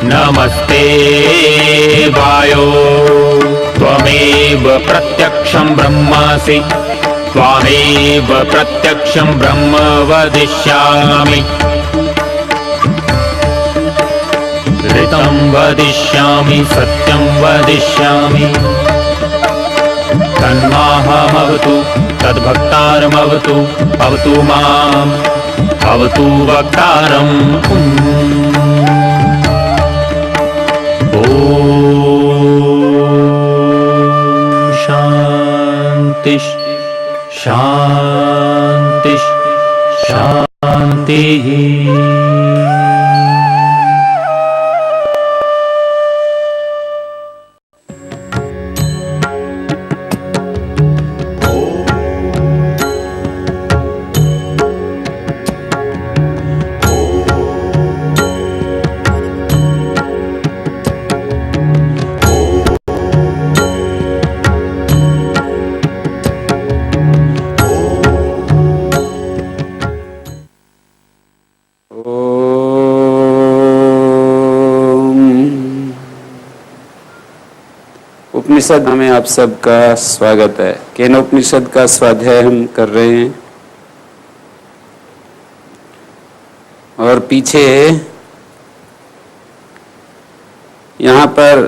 नमस्ते वायो त्वमेव प्रत्यक्षं ब्रह्मासि त्वामेव प्रत्यक्षं ब्रह्म वदिष्यामि ऋतं वदिष्यामि सत्यं वदिष्यामि तन्माहमवतु तद्भक्तारमवतु अवतु माम् अवतु वक्तारम् शांति शांति शांति। उपनिषद में आप सबका स्वागत है। केनोपनिषद का स्वाध्याय हम कर रहे हैं और पीछे यहाँ पर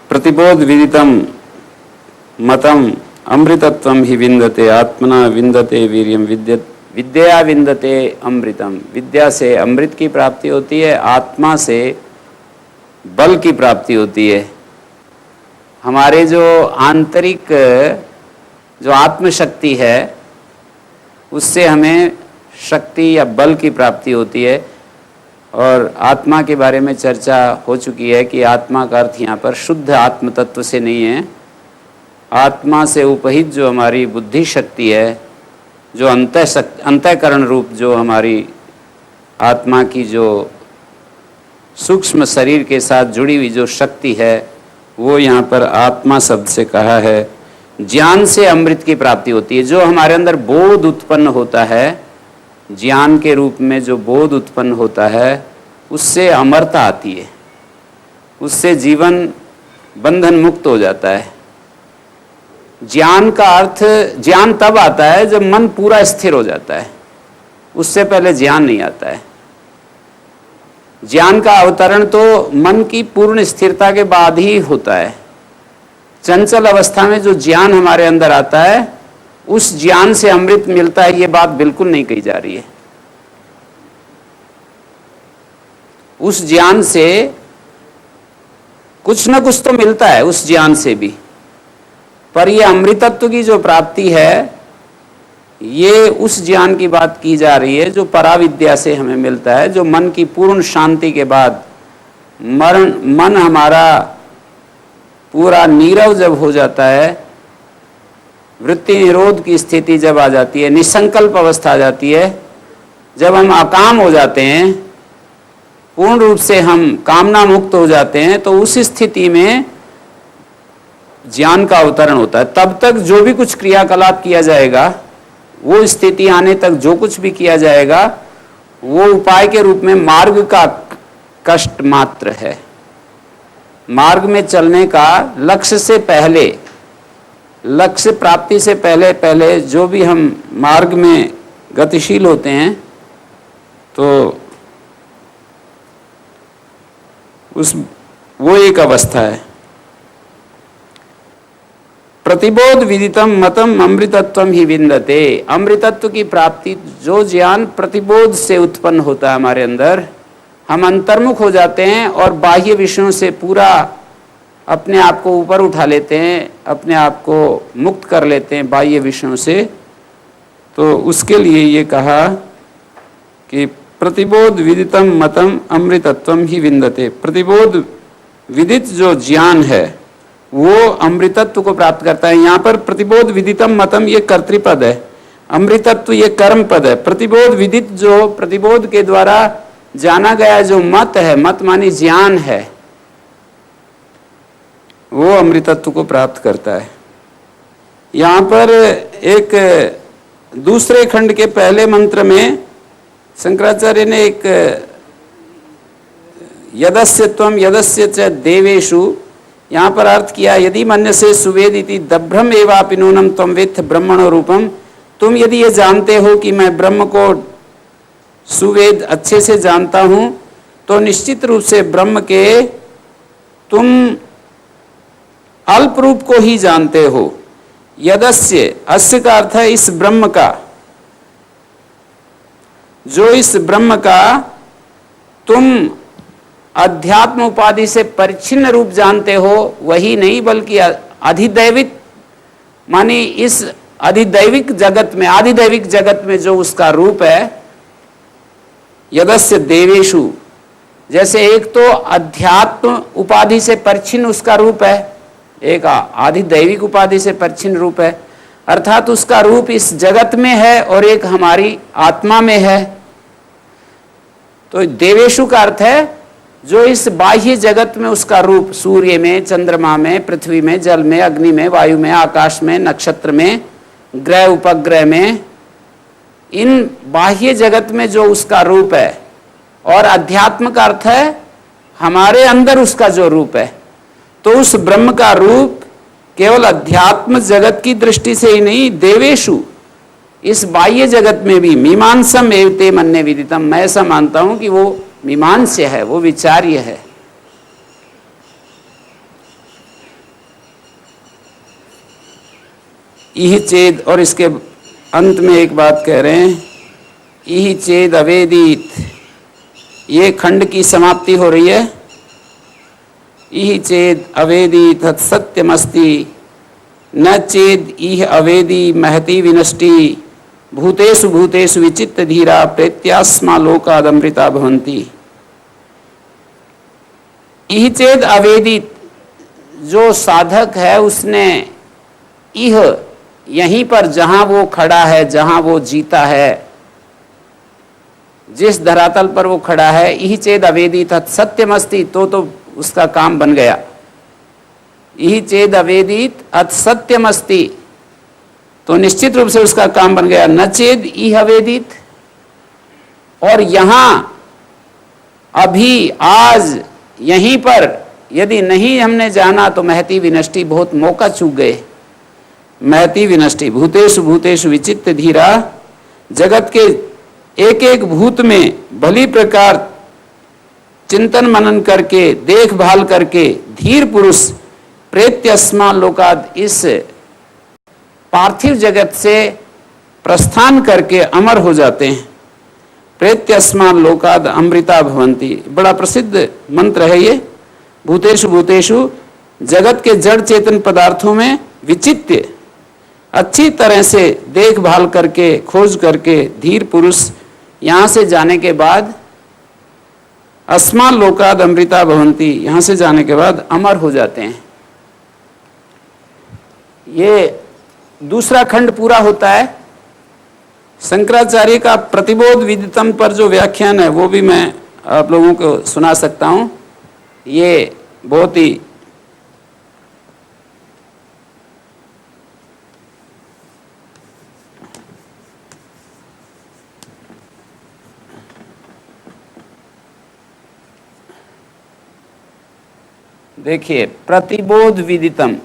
प्रतिबोध विदितम मतम अमृतत्वम ही विन्दते आत्मना विन्दते वीर्यम विद्या विन्दते अमृतम। विद्या से अमृत की प्राप्ति होती है, आत्मा से बल की प्राप्ति होती है। हमारे जो आंतरिक जो आत्मशक्ति है उससे हमें शक्ति या बल की प्राप्ति होती है। और आत्मा के बारे में चर्चा हो चुकी है कि आत्मा का अर्थ यहाँ पर शुद्ध आत्म तत्व से नहीं है। आत्मा से उपहित जो हमारी बुद्धि शक्ति है, जो अंतःकरण रूप जो हमारी आत्मा की जो सूक्ष्म शरीर के साथ जुड़ी हुई जो शक्ति है, वो यहाँ पर आत्मा शब्द से कहा है। ज्ञान से अमृत की प्राप्ति होती है। जो हमारे अंदर बोध उत्पन्न होता है, ज्ञान के रूप में जो बोध उत्पन्न होता है, उससे अमरता आती है, उससे जीवन बंधन मुक्त हो जाता है। ज्ञान का अर्थ, ज्ञान तब आता है जब मन पूरा स्थिर हो जाता है, उससे पहले ज्ञान नहीं आता है। ज्ञान का अवतरण तो मन की पूर्ण स्थिरता के बाद ही होता है। चंचल अवस्था में जो ज्ञान हमारे अंदर आता है, उस ज्ञान से अमृत मिलता है, ये बात बिल्कुल नहीं कही जा रही है। उस ज्ञान से कुछ न कुछ तो मिलता है, उस ज्ञान से भी, पर ये अमृतत्व की जो प्राप्ति है, ये उस ज्ञान की बात की जा रही है जो पराविद्या से हमें मिलता है। जो मन की पूर्ण शांति के बाद मन हमारा पूरा नीरव जब हो जाता है, वृत्ति निरोध की स्थिति जब आ जाती है, निसंकल्प अवस्था आ जाती है, जब हम अकाम हो जाते हैं, पूर्ण रूप से हम कामना मुक्त हो जाते हैं, तो उस स्थिति में ज्ञान का अवतरण होता है। तब तक जो भी कुछ क्रियाकलाप किया जाएगा, वो स्थिति आने तक जो कुछ भी किया जाएगा, वो उपाय के रूप में मार्ग का कष्ट मात्र है। मार्ग में चलने का लक्ष्य से पहले, लक्ष्य प्राप्ति से पहले पहले जो भी हम मार्ग में गतिशील होते हैं, तो वो एक अवस्था है। प्रतिबोध विदितम मतम अमृतत्वम ही विन्दते। अमृतत्व की प्राप्ति, जो ज्ञान प्रतिबोध से उत्पन्न होता है हमारे अंदर, हम अंतर्मुख हो जाते हैं और बाह्य विषयों से पूरा अपने आप को ऊपर उठा लेते हैं, अपने आप को मुक्त कर लेते हैं बाह्य विषयों से। तो उसके लिए ये कहा कि प्रतिबोध विदितम मतम अमृतत्वम ही विन्दते। प्रतिबोध विदित जो ज्ञान है वो अमृतत्व को प्राप्त करता है। यहाँ पर प्रतिबोध विदितम मतम ये कर्तृपद है, अमृतत्व ये कर्म पद है। प्रतिबोध विदित जो प्रतिबोध के द्वारा जाना गया जो मत है, मत मानी ज्ञान है, वो अमृतत्व को प्राप्त करता है। यहाँ पर एक दूसरे खंड के पहले मंत्र में शंकराचार्य ने एक यदस्य त्वम यदस्य च देवेषु यहाँ पर अर्थ किया, यदि मन्यसे सुवेदिति दभ्रम एवापि नूनम त्वं वेत्थ ब्रह्मणो रूपम। तुम यदि ये जानते हो कि मैं ब्रह्म को सुवेद अच्छे से जानता हूँ, तो निश्चित रूप से ब्रह्म के तुम अल्प रूप को ही जानते हो। यदस्य, अस्य का अर्थ है इस ब्रह्म का, जो इस ब्रह्म का तुम अध्यात्म उपाधि से परिच्छिन्न रूप जानते हो, वही नहीं बल्कि अधिदैविक, मानी इस अधिदैविक जगत में, आदिदैविक जगत में जो उसका रूप है। यदस्य देवेषु, जैसे एक तो अध्यात्म उपाधि से परिच्छिन्न उसका रूप है, एक आदिदैविक उपाधि से परिच्छिन्न रूप है, अर्थात उसका रूप इस जगत में है और एक हमारी आत्मा में है। तो देवेषु का अर्थ है जो इस बाह्य जगत में उसका रूप, सूर्य में, चंद्रमा में, पृथ्वी में, जल में, अग्नि में, वायु में, आकाश में, नक्षत्र में, ग्रह उपग्रह में, इन बाह्य जगत में जो उसका रूप है। और अध्यात्म का अर्थ है हमारे अंदर उसका जो रूप है। तो उस ब्रह्म का रूप केवल अध्यात्म जगत की दृष्टि से ही नहीं, देवेषु, इस बाह्य जगत में भी, मीमांसम एवते मन्ये विदितम, मैं ऐसा मानता हूं कि वो मीमांस्य है, वो विचार्य है। यही चेद, और इसके अंत में एक बात कह रहे हैं, यही चेद अवेदित, ये खंड की समाप्ति हो रही है। यही चेद अवेदित सत्यमस्ति न चेद इह अवेदी महति विनष्टि भूतेषु भूतेषु विचित्त धीरा प्रेत्यास्मा लोकादमृता भवन्ति। इह चेद अवेदित, जो साधक है उसने इह, यहीं पर जहां वो खड़ा है, जहां वो जीता है, जिस धरातल पर वो खड़ा है, इह चेद अवेदित सत्यमस्ति, तो उसका काम बन गया। यही चेद अवेदित अथ सत्यमस्ति, तो निश्चित रूप से उसका काम बन गया। न चेद इह अवेदित, और यहां अभी आज यहीं पर यदि नहीं हमने जाना तो महति विनष्टि, बहुत मौका चूक गए। महति विनष्टि भूतेषु भूतेषु विचित्त धीरा, जगत के एक एक भूत में भली प्रकार चिंतन मनन करके, देखभाल करके धीर पुरुष प्रेत्यस्मा लोकाद, इस पार्थिव जगत से प्रस्थान करके अमर हो जाते हैं। प्रेत्यस्मा लोकाद अमृता भवन्ति, बड़ा प्रसिद्ध मंत्र है ये। भूतेषु भूतेषु, जगत के जड़ चेतन पदार्थों में विचित्य, अच्छी तरह से देखभाल करके, खोज करके धीर पुरुष यहां से जाने के बाद अस्मा लोकाद अमृता भवन्ति, यहां से जाने के बाद अमर हो जाते हैं। ये दूसरा खंड पूरा होता है। शंकराचार्य का प्रतिबोध विदितम पर जो व्याख्यान है वो भी मैं आप लोगों को सुना सकता हूं। ये बहुत ही देखिए, प्रतिबोध विदितम,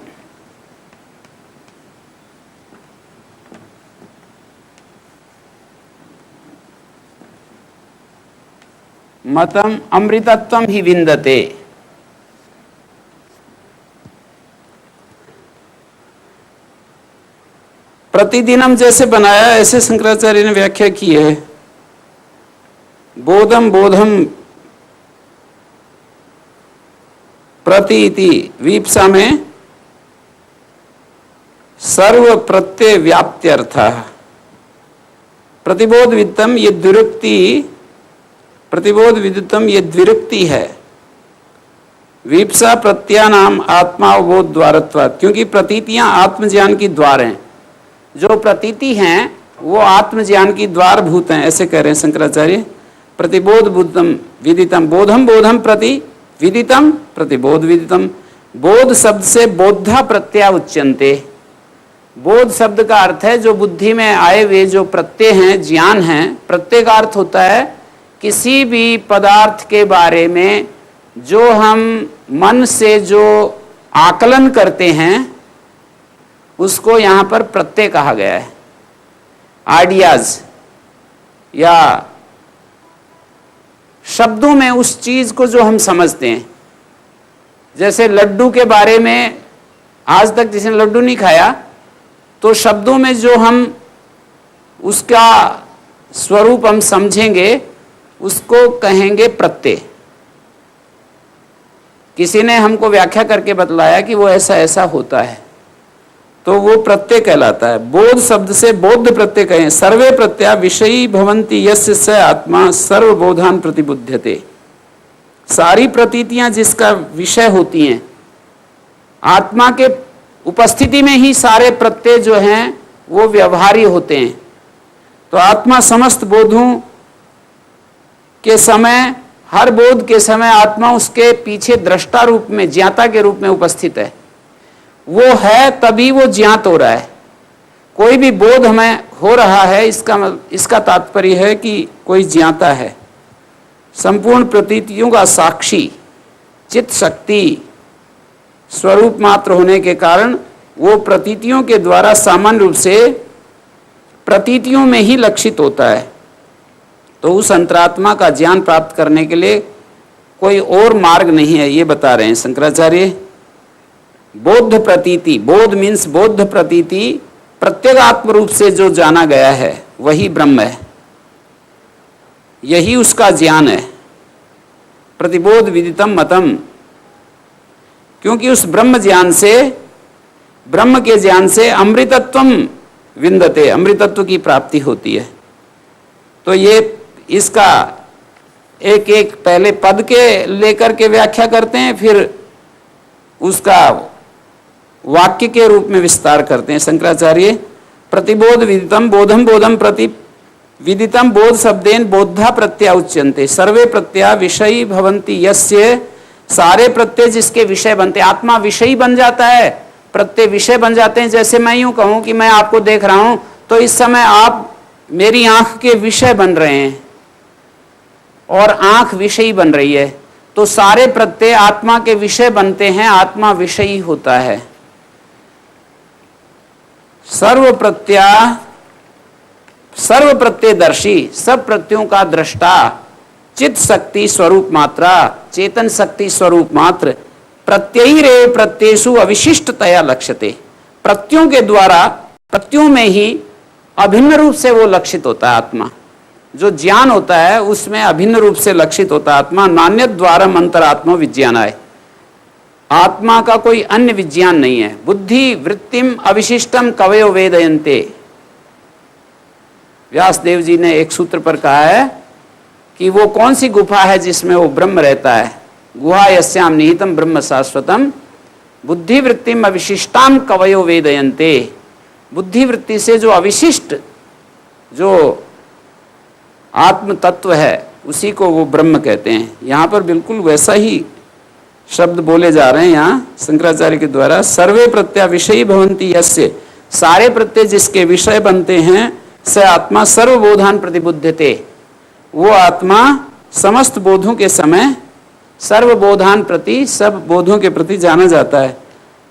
मतम अमृतत्वम ही विन्दते। प्रतिदिनम जैसे बनाया ऐसे शंकराचार्य ने व्याख्या की है। बोधम बोधम प्रतीति वीप्सा में सर्व प्रत्यय व्याप्त्यर्थ। प्रतिबोध विदितम ये द्विरुक्ति, प्रतिबोध विदितम ये द्विरुक्ति है। वीप्सा प्रत्यानाम आत्मावबोध द्वारत्वात्, क्योंकि प्रतीतियां आत्मज्ञान की द्वार हैं। जो प्रतीति हैं वो आत्मज्ञान की द्वार भूत हैं, ऐसे कह रहे हैं शंकराचार्य। प्रतिबोध बुद्धम विदितम, बोधम बोधम प्रति विदितम प्रतिबोध विदितम। बोध शब्द से बोधा प्रत्यय उच्यन्ते, बोध शब्द का अर्थ है जो बुद्धि में आए हुए जो प्रत्यय हैं, ज्ञान हैं। प्रत्यय का अर्थ होता है किसी भी पदार्थ के बारे में जो हम मन से जो आकलन करते हैं उसको यहां पर प्रत्यय कहा गया है। आइडियाज या शब्दों में उस चीज को जो हम समझते हैं, जैसे लड्डू के बारे में आज तक जिसने लड्डू नहीं खाया तो शब्दों में जो हम उसका स्वरूप हम समझेंगे उसको कहेंगे प्रत्यय। किसी ने हमको व्याख्या करके बतलाया कि वो ऐसा ऐसा होता है तो वो प्रत्यय कहलाता है। बोध शब्द से बोध प्रत्यय कहें। सर्वे प्रत्यया विषयी भवन्ति यस्य स आत्मा सर्वबोधान प्रतिबुध्यते। सारी प्रतीतियां जिसका विषय होती हैं, आत्मा के उपस्थिति में ही सारे प्रत्यय जो हैं वो व्यवहारी होते हैं। तो आत्मा समस्त बोधों के समय, हर बोध के समय आत्मा उसके पीछे दृष्टा रूप में, ज्ञाता के रूप में उपस्थित है। वो है तभी वो ज्ञात हो रहा है। कोई भी बोध हमें हो रहा है इसका तात्पर्य है कि कोई ज्ञाता है। संपूर्ण प्रतीतियों का साक्षी चित्त शक्ति स्वरूप मात्र होने के कारण वो प्रतीतियों के द्वारा सामान्य रूप से प्रतीतियों में ही लक्षित होता है। तो उस अंतरात्मा का ज्ञान प्राप्त करने के लिए कोई और मार्ग नहीं है, ये बता रहे हैं शंकराचार्य। बोध प्रतीति, बोध मीन्स बोध प्रतीति, प्रत्यगात्म रूप से जो जाना गया है वही ब्रह्म है, यही उसका ज्ञान है। प्रतिबोध विदितम मतम, क्योंकि उस ब्रह्म ज्ञान से, ब्रह्म के ज्ञान से अमृतत्वम विन्दते, अमृतत्व की प्राप्ति होती है। तो ये इसका एक एक पहले पद के लेकर के व्याख्या करते हैं, फिर उसका वाक्य के रूप में विस्तार करते हैं शंकराचार्य। प्रतिबोध विदितम, बोधम बोधम प्रति विदितम, बोध शब्देन बोधा प्रत्यय उच्यन्ते। सर्वे प्रत्यया विषयी भवन्ति यस्य, सारे प्रत्यय जिसके विषय बनते, आत्मा विषयी बन जाता है, प्रत्यय विषय बन जाते हैं। जैसे मैं यूं कहूं कि मैं आपको देख रहा हूं तो इस समय आप मेरी आंख के विषय बन रहे हैं और आंख विषयी बन रही है। तो सारे प्रत्यय आत्मा के विषय बनते हैं, आत्मा विषयी होता है। सर्व प्रत्ययदर्शी, सब प्रत्ययों का दृष्टा, चित्त शक्ति स्वरूप मात्रा, चेतन शक्ति स्वरूप मात्र, प्रत्ययैरेव प्रत्ययेषु अविशिष्टतया लक्ष्यते। प्रत्ययों के द्वारा, प्रत्ययों में ही अभिन्न रूप से वो लक्षित होता है आत्मा। जो ज्ञान होता है उसमें अभिन्न रूप से लक्षित होता है आत्मा। नान्यत द्वारम अंतरात्मा विज्ञानाय, आत्मा का कोई अन्य विज्ञान नहीं है। बुद्धि वृत्तिम अविशिष्टम कवयो वेदयन्ते, व्यासदेव जी ने एक सूत्र पर कहा है कि वो कौन सी गुफा है जिसमें वो ब्रह्म रहता है। गुहा यस्याम निहितम ब्रह्म शाश्वतम, बुद्धि वृत्तिम अविशिष्टाम कवयो वेदयन्ते। बुद्धि वृत्ति से जो अविशिष्ट जो आत्म तत्व है उसी को वो ब्रह्म कहते हैं। यहाँ पर बिल्कुल वैसा ही शब्द बोले जा रहे हैं यहाँ शंकराचार्य के द्वारा। सर्वे प्रत्यय विषयी भवन्ति यस्य, सारे प्रत्यय जिसके विषय बनते हैं, स आत्मा सर्वबोधान प्रतिबुध्यते, वो आत्मा समस्त बोधों के समय सर्वबोधान प्रति, सब बोधों के प्रति जाना जाता है।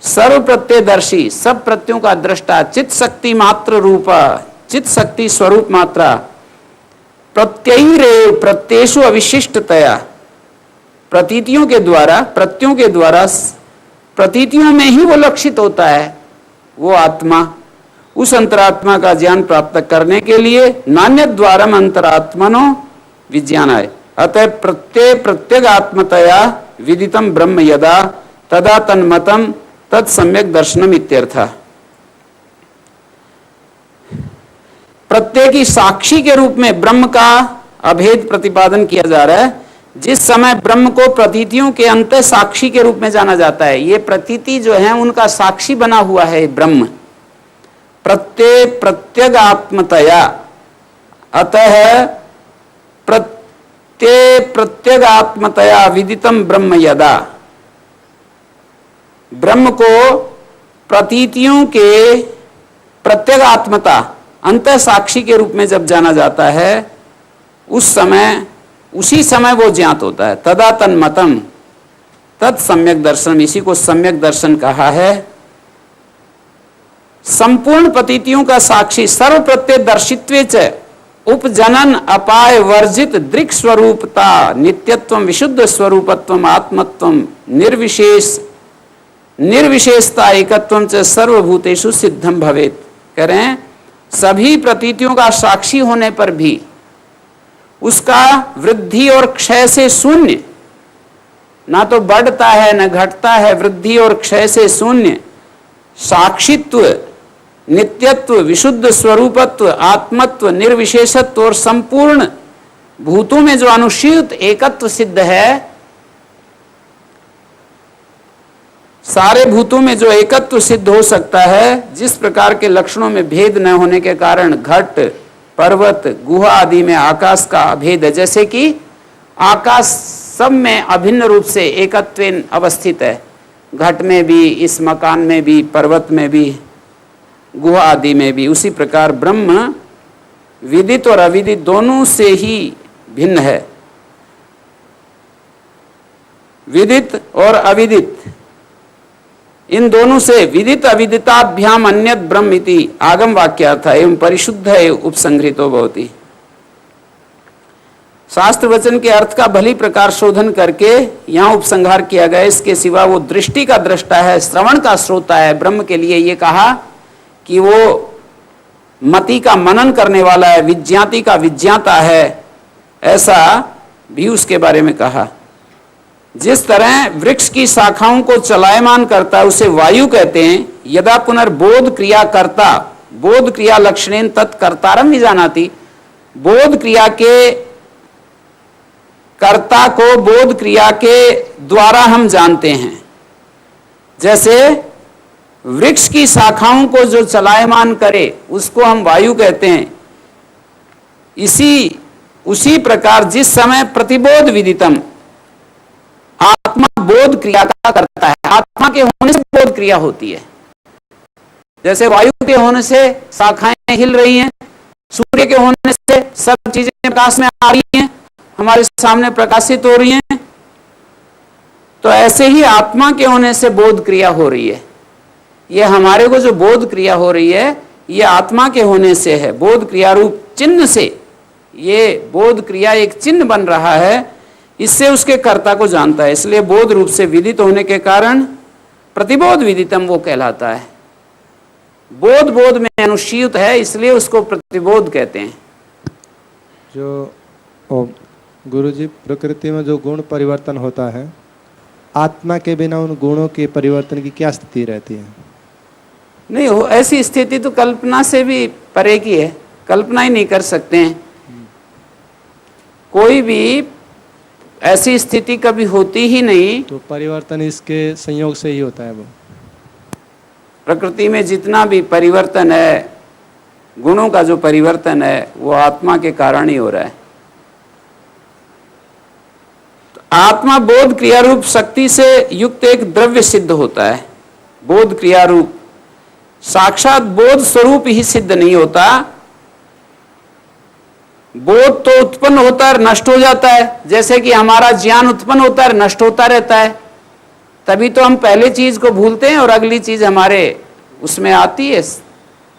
सर्व प्रत्ययदर्शी, सब प्रत्ययों का दृष्टा, चित्त शक्ति मात्र रूपा, चित्त शक्ति स्वरूप मात्रा, प्रत्ययैरेव प्रत्ययेषु अविशिष्टतया, प्रतीतियों के द्वारा, प्रत्ययों के द्वारा, प्रतीतियों में ही वो लक्षित होता है वो आत्मा। उस अंतरात्मा का ज्ञान प्राप्त करने के लिए नान्यत द्वारम अंतरात्मनो विज्ञानाय, अतः प्रत्यय प्रत्यगात्मतया विदितम ब्रह्म यदा तदा तन्मतम तत् सम्यक दर्शनम इत्यर्थः। प्रत्यय की साक्षी के रूप में ब्रह्म का अभेद प्रतिपादन किया जा रहा है। जिस समय ब्रह्म को प्रतीतियों के अंत साक्षी के रूप में जाना जाता है, ये प्रतीति जो है उनका साक्षी बना हुआ है ब्रह्म। प्रत्यय प्रत्यगात्मतया, अतः प्रत्यय प्रत्यगात्मतया विदितम ब्रह्म यदा, ब्रह्म को प्रतीतियों के प्रत्येक आत्मता अंतः साक्षी के रूप में जब जाना जाता है, उसी समय वो ज्ञात होता है। तदा तन्मतम तत् सम्यक दर्शन, इसी को सम्यक दर्शन कहा है। संपूर्ण प्रतीतियों का साक्षी सर्व प्रत्यय दर्शित्वे च उपजनन अपाय वर्जित दृक् स्वरूपता नित्यत्व विशुद्ध स्वरूपत्व आत्मत्व निर्विशेषता एकत्व च सर्वभूतेषु सिद्धम भवेत्। कह रहे हैं सभी प्रतीतियों का साक्षी होने पर भी उसका वृद्धि और क्षय से शून्य, ना तो बढ़ता है न घटता है, वृद्धि और क्षय से शून्य साक्षित्व, नित्यत्व, विशुद्ध स्वरूपत्व, आत्मत्व, निर्विशेषत्व और संपूर्ण भूतों में जो अनुशीत एकत्व सिद्ध है, सारे भूतों में जो एकत्व सिद्ध हो सकता है, जिस प्रकार के लक्षणों में भेद न होने के कारण घट, पर्वत, गुहा आदि में आकाश का अभेद है, जैसे कि आकाश सब में अभिन्न रूप से एकत्वेन अवस्थित है, घट में भी, इस मकान में भी, पर्वत में भी, गुहा आदि में भी, उसी प्रकार ब्रह्म विदित और अविदित दोनों से ही भिन्न है। विदित और अविदित इन दोनों से विदित अविदिताभ्याम अन्यत ब्रह्म इति आगम वाक्यार्थ एवं परिशुद्ध है उपसंहृतो भवति। शास्त्र वचन के अर्थ का भली प्रकार शोधन करके यहाँ उपसंहार किया गया। इसके सिवा वो दृष्टि का दृष्टा है, श्रवण का श्रोता है। ब्रह्म के लिए ये कहा कि वो मति का मनन करने वाला है, विज्ञाति का विज्ञाता है, ऐसा भी उसके बारे में कहा। जिस तरह वृक्ष की शाखाओं को चलायमान करता है उसे वायु कहते हैं। यदा पुनर्बोध क्रिया करता बोध क्रिया लक्षणेन तत्कर्तारम विजानाति। बोध क्रिया के कर्ता को बोध क्रिया के द्वारा हम जानते हैं। जैसे वृक्ष की शाखाओं को जो चलायमान करे उसको हम वायु कहते हैं। उसी प्रकार जिस समय प्रतिबोध विदितम, आत्मा बोध क्रिया का करता है। आत्मा के होने से बोध क्रिया होती है। जैसे वायु के होने से शाखाएं हिल रही हैं, सूर्य के होने से सब चीजें प्रकाश में आ रही हैं, हमारे सामने प्रकाशित हो रही हैं, तो ऐसे ही आत्मा के होने से बोध क्रिया हो रही है। ये हमारे को जो बोध क्रिया हो रही है ये आत्मा के होने से है। बोध क्रिया रूप चिन्ह से ये बोध क्रिया एक चिन्ह बन रहा है, इससे उसके कर्ता को जानता है। इसलिए बोध रूप से विदित होने के कारण प्रतिबोध विदितम वो कहलाता है। बोध बोध में अनुशीत है, इसलिए उसको प्रतिबोध कहते हैं। जो गुरुजी, प्रकृति में जो गुण परिवर्तन होता है, आत्मा के बिना उन गुणों के परिवर्तन की क्या स्थिति रहती है? नहीं हो, ऐसी स्थिति तो कल्पना से भी परे की है, कल्पना ही नहीं कर सकते हैं। कोई भी ऐसी स्थिति कभी होती ही नहीं। तो परिवर्तन इसके संयोग से ही होता है। वो प्रकृति में जितना भी परिवर्तन है, गुणों का जो परिवर्तन है, वो आत्मा के कारण ही हो रहा है। तो आत्मा बोध क्रिया रूप शक्ति से युक्त एक द्रव्य सिद्ध होता है। बोध क्रिया रूप साक्षात बोध स्वरूप ही सिद्ध नहीं होता। बोध तो उत्पन्न होता है, नष्ट हो जाता है। जैसे कि हमारा ज्ञान उत्पन्न होता है, नष्ट होता रहता है। तभी तो हम पहले चीज को भूलते हैं और अगली चीज हमारे उसमें आती है,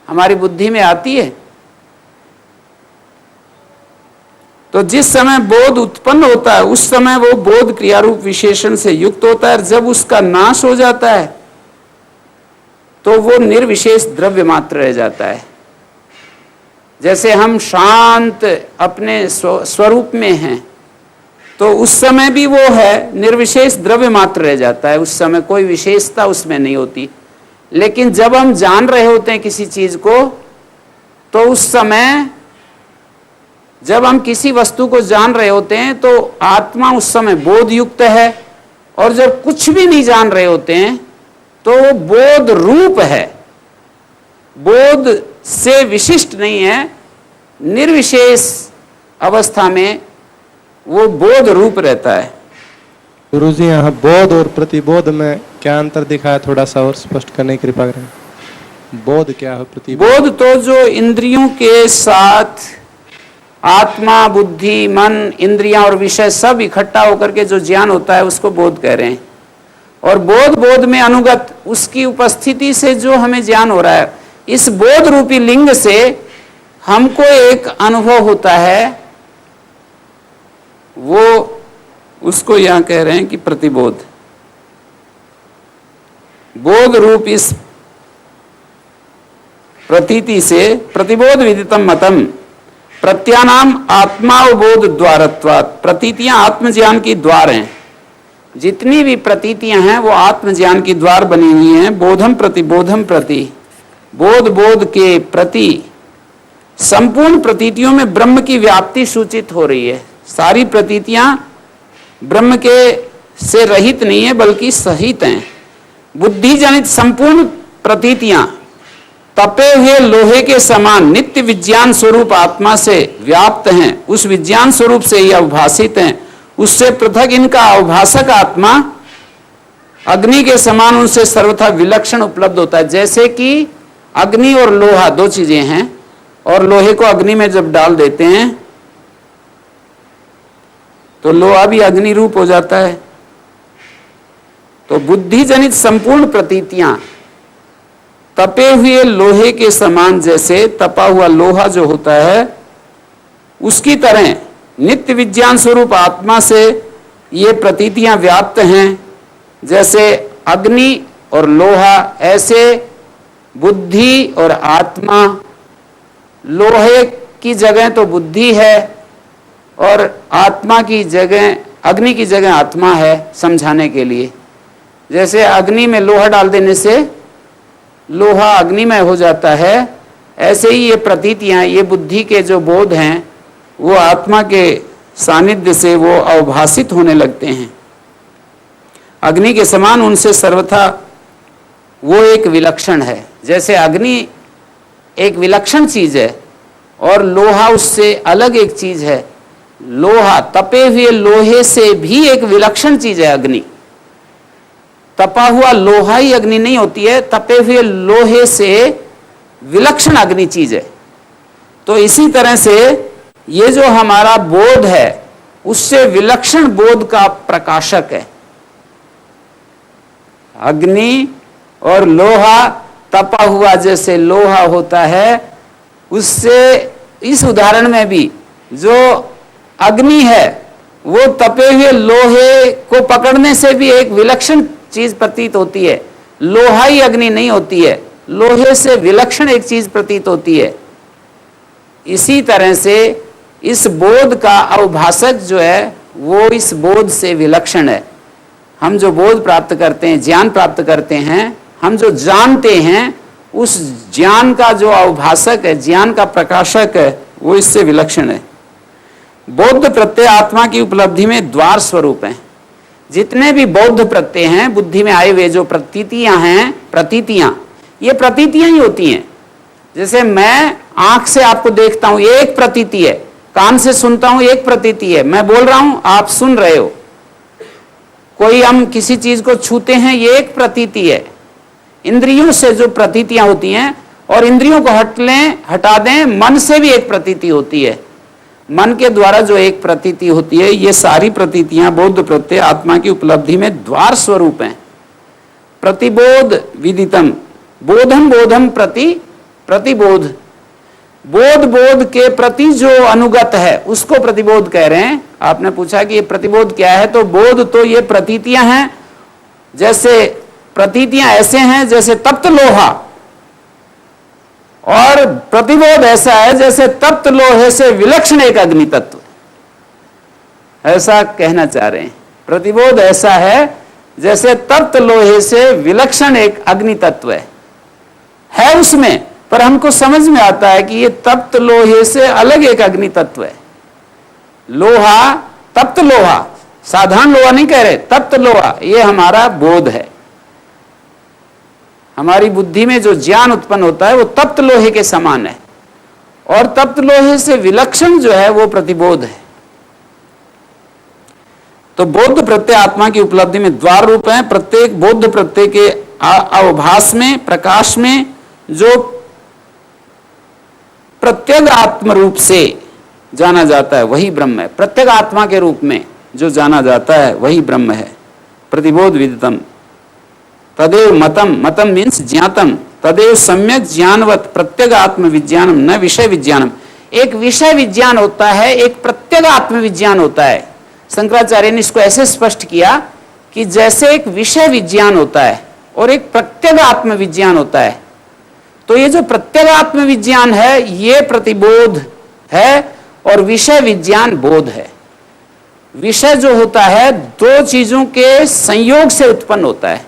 हमारी बुद्धि में आती है। तो जिस समय बोध उत्पन्न होता है उस समय वो बोध क्रिया रूप विशेषण से युक्त होता है। जब उसका नाश हो जाता है तो वो निर्विशेष द्रव्य मात्र रह जाता है। जैसे हम शांत अपने स्वरूप में हैं, तो उस समय भी वो है, निर्विशेष द्रव्य मात्र रह जाता है। उस समय कोई विशेषता उसमें नहीं होती। लेकिन जब हम जान रहे होते हैं किसी चीज को, तो उस समय जब हम किसी वस्तु को जान रहे होते हैं तो आत्मा उस समय बोध युक्त है। और जब कुछ भी नहीं जान रहे होते हैं तो वो बोध रूप है, बोध से विशिष्ट नहीं है, निर्विशेष अवस्था में वो बोध रूप रहता है। गुरुजी, यहाँ बोध और प्रतिबोध में क्या अंतर दिखा है, थोड़ा सा और स्पष्ट करने की कृपा करें। बोध क्या है? प्रतिबोध बोध तो जो इंद्रियों के साथ आत्मा, बुद्धि, मन, इंद्रियां और विषय सब इकट्ठा होकर के जो ज्ञान होता है उसको बोध कह रहे हैं। और बोध में अनुगत उसकी उपस्थिति से जो हमें ज्ञान हो रहा है, इस बोध रूपी लिंग से हमको एक अनुभव होता है, वो उसको यहां कह रहे हैं कि प्रतिबोध। बोध रूप इस प्रतीति से प्रतिबोध विदितम मतम प्रत्यानाम आत्मावबोध द्वारत्वात्। प्रतीतियां आत्मज्ञान की द्वार हैं। जितनी भी प्रतीतियां हैं वो आत्मज्ञान की द्वार बनी हुई हैं। बोधम प्रति बोध के प्रति संपूर्ण प्रतीतियों में ब्रह्म की व्याप्ति सूचित हो रही है। सारी प्रतीतियां ब्रह्म के से रहित नहीं है बल्कि सहित हैं। बुद्धि जनित संपूर्ण प्रतीतियां तपे हुए लोहे के समान नित्य विज्ञान स्वरूप आत्मा से व्याप्त हैं। उस विज्ञान स्वरूप से ये अवभाषित हैं। उससे पृथक इनका अवभाषक आत्मा अग्नि के समान उनसे सर्वथा विलक्षण उपलब्ध होता है। जैसे कि अग्नि और लोहा दो चीजें हैं, और लोहे को अग्नि में जब डाल देते हैं तो लोहा भी अग्नि रूप हो जाता है। तो बुद्धि जनित संपूर्ण प्रतीतियां तपे हुए लोहे के समान, जैसे तपा हुआ लोहा जो होता है उसकी तरह नित्य विज्ञान स्वरूप आत्मा से ये प्रतीतियां व्याप्त हैं। जैसे अग्नि और लोहा, ऐसे बुद्धि और आत्मा। लोहे की जगह तो बुद्धि है और आत्मा की जगह, अग्नि की जगह आत्मा है, समझाने के लिए। जैसे अग्नि में लोहा डाल देने से लोहा अग्निमय हो जाता है, ऐसे ही ये प्रतीतियां, ये बुद्धि के जो बोध हैं वो आत्मा के सानिध्य से वो अवभाषित होने लगते हैं। अग्नि के समान उनसे सर्वथा वो एक विलक्षण है। जैसे अग्नि एक विलक्षण चीज है और लोहा उससे अलग एक चीज है। लोहा, तपे हुए लोहे से भी एक विलक्षण चीज है अग्नि। तपा हुआ लोहा ही अग्नि नहीं होती है, तपे हुए लोहे से विलक्षण अग्नि चीज है। तो इसी तरह से ये जो हमारा बोध है उससे विलक्षण बोध का प्रकाशक है। अग्नि और लोहा, तपा हुआ जैसे लोहा होता है, उससे इस उदाहरण में भी जो अग्नि है वो तपे हुए लोहे को पकड़ने से भी एक विलक्षण चीज प्रतीत होती है। लोहा ही अग्नि नहीं होती है, लोहे से विलक्षण एक चीज प्रतीत होती है। इसी तरह से इस बोध का अवभाषक जो है वो इस बोध से विलक्षण है। हम जो बोध प्राप्त करते हैं, ज्ञान प्राप्त करते हैं, हम जो जानते हैं, उस ज्ञान का जो अवभाषक है, ज्ञान का प्रकाशक है, वो इससे विलक्षण है। बौद्ध प्रत्यय आत्मा की उपलब्धि में द्वार स्वरूप हैं। जितने भी बौद्ध प्रत्यय हैं, बुद्धि में आए हुए जो प्रतीतियां हैं, प्रतीतियां, ये प्रतीतियां ही होती हैं। जैसे मैं आंख से आपको देखता हूं, ये एक प्रतीति है। कान से सुनता हूं, एक प्रतीति है। मैं बोल रहा हूं, आप सुन रहे हो। कोई हम किसी चीज को छूते हैं, ये एक प्रतीति है। इंद्रियों से जो प्रतीतियां होती हैं, और इंद्रियों को हटा दें, मन से भी एक प्रतीति होती है। मन के द्वारा जो एक प्रतीति होती है, ये सारी प्रतीतियां बौद्ध प्रत्यय आत्मा की उपलब्धि में द्वार स्वरूप हैं। प्रतिबोध विदितम, बोधम बोधम प्रति प्रतिबोध। बोध के प्रति जो अनुगत है उसको प्रतिबोध कह रहे हैं। आपने पूछा कि ये प्रतिबोध क्या है, तो बोध तो ये प्रतीतियां हैं। जैसे प्रतीतियां ऐसे हैं जैसे तप्त लोहा, और प्रतिबोध ऐसा है जैसे तप्त लोहे से विलक्षण एक अग्नि तत्व, ऐसा कहना चाह रहे हैं। प्रतिबोध ऐसा है जैसे तप्त लोहे से विलक्षण एक अग्नि तत्व है उसमें, पर हमको समझ में आता है कि ये तप्त लोहे से अलग एक अग्नि तत्व है। लोहा, तप्त लोहा, साधारण लोहा नहीं कह रहे, तप्त लोहा, ये हमारा बोध है। हमारी बुद्धि में जो ज्ञान उत्पन्न होता है वो तप्त लोहे के समान है, और तप्त लोहे से विलक्षण जो है वो प्रतिबोध है। तो बौद्ध प्रत्यय आत्मा की उपलब्धि में द्वार रूप है। प्रत्येक बौद्ध प्रत्यय के अवभास में, प्रकाश में जो प्रत्येक आत्म रूप से जाना जाता है वही ब्रह्म है। प्रत्येक आत्मा के रूप में जो जाना जाता है वही ब्रह्म है। प्रतिबोध विदितम तदेव मतम, मतम मीन्स ज्ञातम, तदेव सम्यक ज्ञानवत प्रत्येक आत्म विज्ञानम न विषय विज्ञानम। एक विषय विज्ञान होता है, एक प्रत्येक आत्म विज्ञान होता है। शंकराचार्य ने इसको ऐसे स्पष्ट किया कि जैसे एक विषय विज्ञान होता है और एक प्रत्येक आत्म विज्ञान होता है, तो ये जो प्रत्येक आत्म विज्ञान है ये प्रतिबोध है और विषय विज्ञान बोध है। विषय जो होता है दो चीजों के संयोग से उत्पन्न होता है।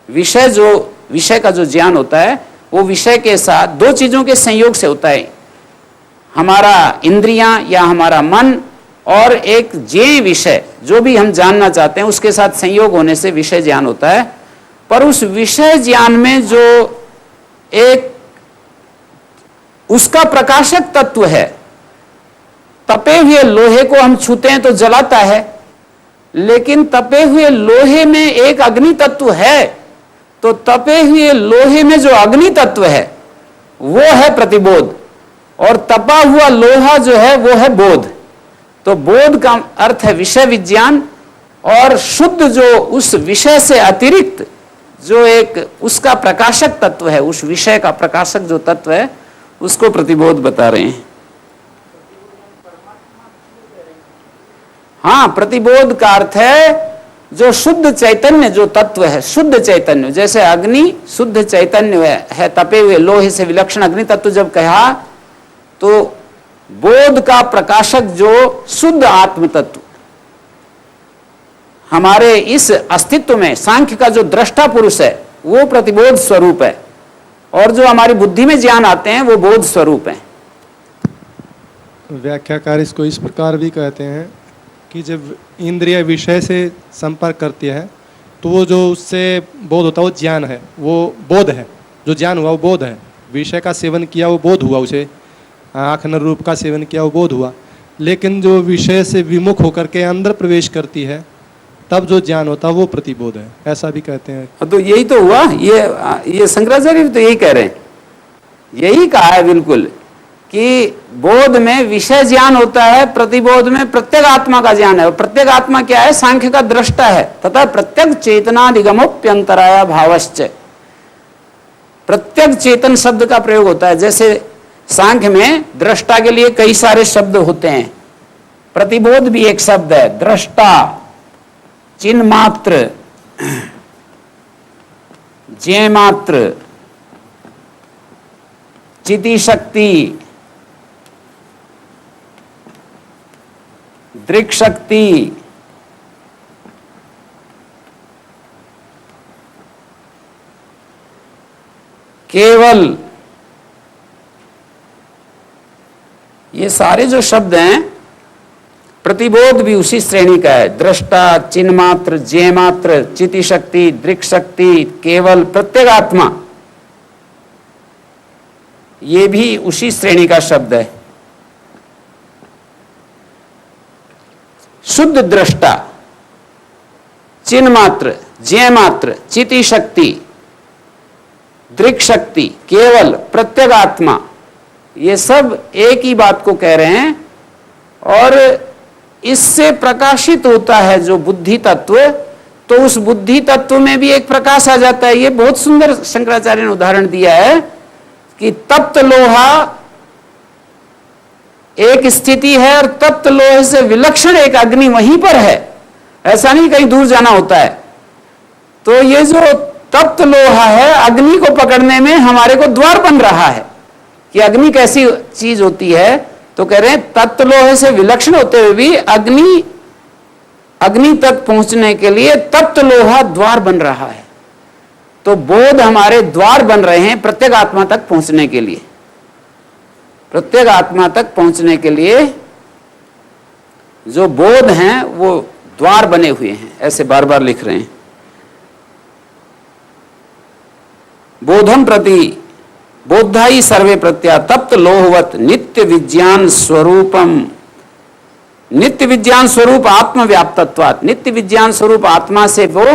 विषय का जो ज्ञान होता है वो विषय के साथ दो चीजों के संयोग से होता है। हमारा इंद्रियां या हमारा मन और एक जे विषय जो भी हम जानना चाहते हैं उसके साथ संयोग होने से विषय ज्ञान होता है। पर उस विषय ज्ञान में जो एक उसका प्रकाशक तत्व है, तपे हुए लोहे को हम छूते हैं तो जलाता है, लेकिन तपे हुए लोहे में एक अग्नि तत्व है, तो तपे हुए लोहे में जो अग्नि तत्व है वो है प्रतिबोध, और तपा हुआ लोहा जो है वो है बोध। तो बोध का अर्थ है विषय विज्ञान, और शुद्ध जो उस विषय से अतिरिक्त जो एक उसका प्रकाशक तत्व है, उस विषय का प्रकाशक जो तत्व है उसको प्रतिबोध बता रहे हैं। हाँ, प्रतिबोध का अर्थ है जो शुद्ध चैतन्य जो तत्व है, शुद्ध चैतन्य, जैसे अग्नि शुद्ध चैतन्य है, तपे हुए लोहे से विलक्षण अग्नि तत्व जब कहा तो बोध का प्रकाशक जो शुद्ध आत्म तत्व हमारे इस अस्तित्व में, सांख्य का जो दृष्टा पुरुष है वो प्रतिबोध स्वरूप है, और जो हमारी बुद्धि में ज्ञान आते हैं वो बोध स्वरूप है। व्याख्याकार इसको इस प्रकार भी कहते हैं कि जब इंद्रिय विषय से संपर्क करती है तो वो जो उससे बोध होता है वो ज्ञान है, वो बोध है। जो ज्ञान हुआ वो बोध है। विषय का सेवन किया वो बोध हुआ, उसे आँख न रूप का सेवन किया वो बोध हुआ। लेकिन जो विषय से विमुख होकर के अंदर प्रवेश करती है तब जो ज्ञान होता है वो प्रतिबोध है, ऐसा भी कहते हैं। तो यही तो हुआ, ये शंकराचार्य भी तो यही कह रहे हैं, यही कहा है बिल्कुल कि बोध में विषय ज्ञान होता है, प्रतिबोध में प्रत्येक आत्मा का ज्ञान है। और प्रत्येक आत्मा क्या है? सांख्य का दृष्टा है। तथा प्रत्येक चेतनाधिगमोप्यंतराया भावश्च, प्रत्येक चेतन शब्द का प्रयोग होता है। जैसे सांख्य में दृष्टा के लिए कई सारे शब्द होते हैं, प्रतिबोध भी एक शब्द है। दृष्टा, चिन्ह मात्र, ज्ञेय मात्र, चिति शक्ति, दृक् शक्ति, केवल, ये सारे जो शब्द हैं प्रतिबोध भी उसी श्रेणी का है। दृष्टा, चिन्ह मात्र, ज्ञेय मात्र, चिति शक्ति, दृक् शक्ति, केवल, प्रत्येक आत्मा, ये भी उसी श्रेणी का शब्द है। शुद्ध दृष्टा, चिन्ह मात्र, ज्ञेय मात्र, चिति शक्ति, दृक् शक्ति, केवल, प्रत्येक आत्मा, ये सब एक ही बात को कह रहे हैं। और इससे प्रकाशित होता है जो बुद्धि तत्व, तो उस बुद्धि तत्व में भी एक प्रकाश आ जाता है। ये बहुत सुंदर शंकराचार्य ने उदाहरण दिया है कि तप्त लोहा एक स्थिति है और तप्त लोहे से विलक्षण एक अग्नि वहीं पर है, ऐसा नहीं कहीं दूर जाना होता है। तो ये जो तप्त लोहा है, अग्नि को पकड़ने में हमारे को द्वार बन रहा है कि अग्नि कैसी चीज होती है। तो कह रहे हैं तप्त लोहे से विलक्षण होते हुए भी अग्नि तक पहुंचने के लिए तप्त लोहा द्वार बन रहा है। तो बोध हमारे द्वार बन रहे हैं प्रत्येक आत्मा तक पहुंचने के लिए। प्रत्येक आत्मा तक पहुंचने के लिए जो बोध हैं वो द्वार बने हुए हैं, ऐसे बार बार लिख रहे हैं। बोधम प्रति बोधाई सर्वे प्रत्या तप्त लोहवत नित्य विज्ञान स्वरूपम, नित्य विज्ञान स्वरूप आत्मव्याप्तत्वात्, नित्य विज्ञान स्वरूप आत्मा से वो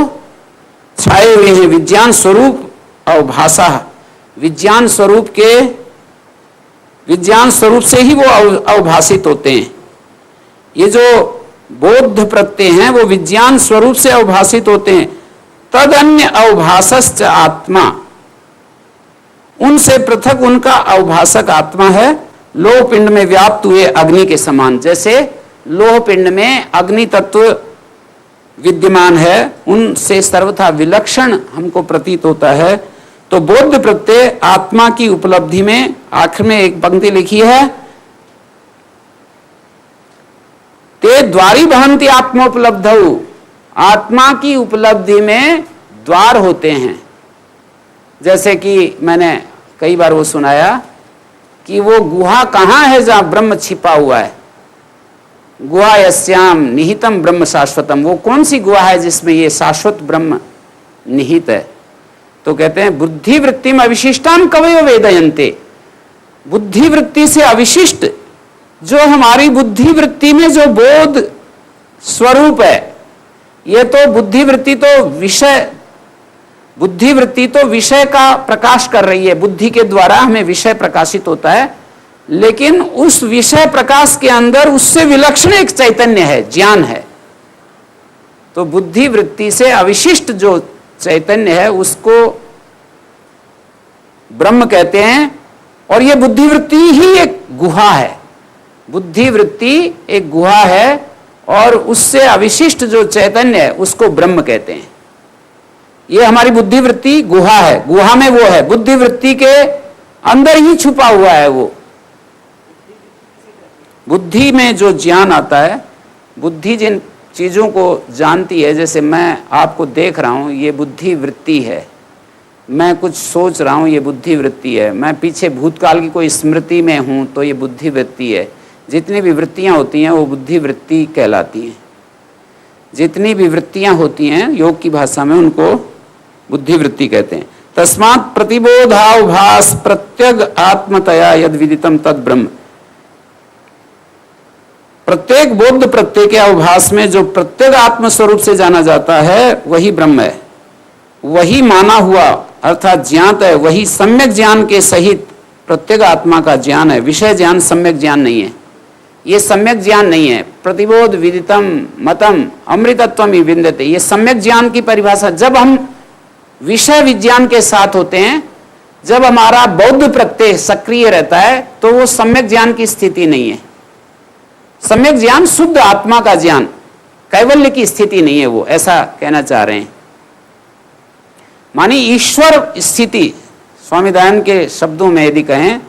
छाए हुए हैं। विज्ञान स्वरूप अवभाषा, विज्ञान स्वरूप से ही वो अवभाषित होते हैं। ये जो बोध प्रत्यय हैं वो विज्ञान स्वरूप से अवभाषित होते हैं। तद अन्य अवभासश्च आत्मा, उनसे पृथक उनका अवभाषक आत्मा है। लोह पिंड में व्याप्त हुए अग्नि के समान, जैसे लोह पिंड में अग्नि तत्व विद्यमान है, उनसे सर्वथा विलक्षण हमको प्रतीत होता है। तो बोध प्रत्यय आत्मा की उपलब्धि में आखिर में एक पंक्ति लिखी है, ते द्वारी भवन्ति आत्मोपलब्धौ, आत्मा की उपलब्धि में द्वार होते हैं। जैसे कि मैंने कई बार वो सुनाया कि वो गुहा कहाँ है जहां ब्रह्म छिपा हुआ है, गुहा यस्याम निहितम ब्रह्म शाश्वतम, वो कौन सी गुहा है जिसमें ये शाश्वत ब्रह्म निहित है। तो कहते हैं बुद्धि वृत्ति में अविशिष्टाम कवयो वेदयन्ते, बुद्धि वृत्ति से अविशिष्ट जो हमारी बुद्धि वृत्ति में जो बोध स्वरूप है, ये तो बुद्धि वृत्ति तो विषय का प्रकाश कर रही है, बुद्धि के द्वारा हमें विषय प्रकाशित होता है, लेकिन उस विषय प्रकाश के अंदर उससे विलक्षण एक चैतन्य है, ज्ञान है। तो बुद्धि वृत्ति से अविशिष्ट जो चैतन्य है उसको ब्रह्म कहते हैं। और यह बुद्धि वृत्ति ही एक गुहा है, बुद्धि वृत्ति एक गुहा है और उससे अविशिष्ट जो चैतन्य है उसको ब्रह्म कहते हैं। ये हमारी बुद्धि वृत्ति गुहा है, गुहा में वो है, बुद्धि वृत्ति के अंदर ही छुपा हुआ है वो। बुद्धि में जो ज्ञान आता है, बुद्धि जिन चीजों को जानती है, जैसे मैं आपको देख रहा हूं ये बुद्धि वृत्ति है, मैं कुछ सोच रहा हूं ये बुद्धि वृत्ति है, मैं पीछे भूतकाल की कोई स्मृति में हूं तो ये बुद्धि वृत्ति है। जितनी भी वृत्तियां होती हैं वो बुद्धि वृत्ति कहलाती हैं। जितनी भी वृत्तियां होती हैं योग की भाषा में उनको बुद्धि वृत्ति कहते हैं। तस्मात् प्रतिबोधावभास प्रत्यग आत्मतया यद विदितम तद ब्रह्म, प्रत्येक बोध प्रत्यय के अवभास में जो प्रत्येक आत्म स्वरूप से जाना जाता है वही ब्रह्म है, वही माना हुआ अर्थात ज्ञात है, वही सम्यक ज्ञान के सहित प्रत्येक आत्मा का ज्ञान है। विषय ज्ञान सम्यक ज्ञान नहीं है, ये सम्यक ज्ञान नहीं है। प्रतिबोध विदितम मतम अमृतत्वम ही विन्दते, ये सम्यक ज्ञान की परिभाषा। जब हम विषय विज्ञान के साथ होते हैं, जब हमारा बौद्ध प्रत्यय सक्रिय रहता है तो वो सम्यक ज्ञान की स्थिति नहीं है। सम्यक ज्ञान शुद्ध आत्मा का ज्ञान, कैवल्य की स्थिति नहीं है वो, ऐसा कहना चाह रहे हैं। मानी ईश्वर स्थिति, स्वामी दयानंद के शब्दों में यदि कहें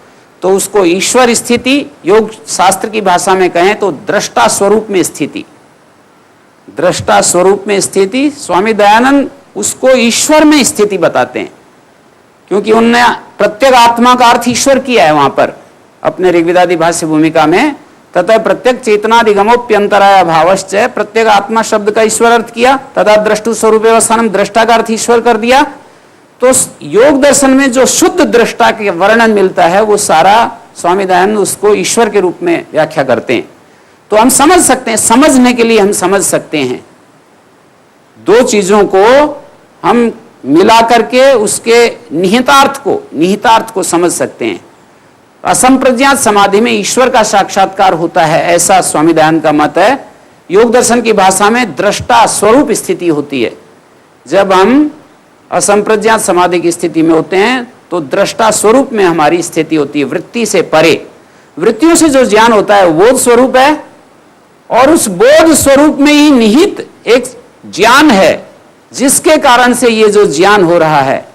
तो उसको ईश्वर स्थिति, योग शास्त्र की भाषा में कहें तो दृष्टा स्वरूप में स्थिति। दृष्टा स्वरूप में स्थिति, स्वामी दयानंद उसको ईश्वर में स्थिति बताते हैं, क्योंकि उनने प्रत्येक आत्मा का अर्थ ईश्वर किया है वहां पर अपने ऋग्वेदादि भाष्य भूमिका में। तथा प्रत्येक चेतनादिगमोप्यंतराय भावश्च, प्रत्येक आत्मा शब्द का ईश्वर अर्थ किया। तथा द्रष्टु स्वरूप व्यवस्थानम, दृष्टा का अर्थ ईश्वर कर दिया। तो योग दर्शन में जो शुद्ध दृष्टा के वर्णन मिलता है वो सारा स्वामी दयानंद उसको ईश्वर के रूप में व्याख्या करते हैं। तो हम समझ सकते हैं, समझने के लिए हम समझ सकते हैं, दो चीजों को हम मिला करके उसके निहितार्थ को समझ सकते हैं। असंप्रज्ञात समाधि में ईश्वर का साक्षात्कार होता है, ऐसा स्वामी दयानंद का मत है। योग दर्शन की भाषा में दृष्टा स्वरूप स्थिति होती है। जब हम असंप्रज्ञात समाधि की स्थिति में होते हैं तो दृष्टा स्वरूप में हमारी स्थिति होती है, वृत्ति से परे। वृत्तियों से जो ज्ञान होता है वो बोध स्वरूप है, और उस बोध स्वरूप में ही निहित एक ज्ञान है जिसके कारण से ये जो ज्ञान हो रहा है।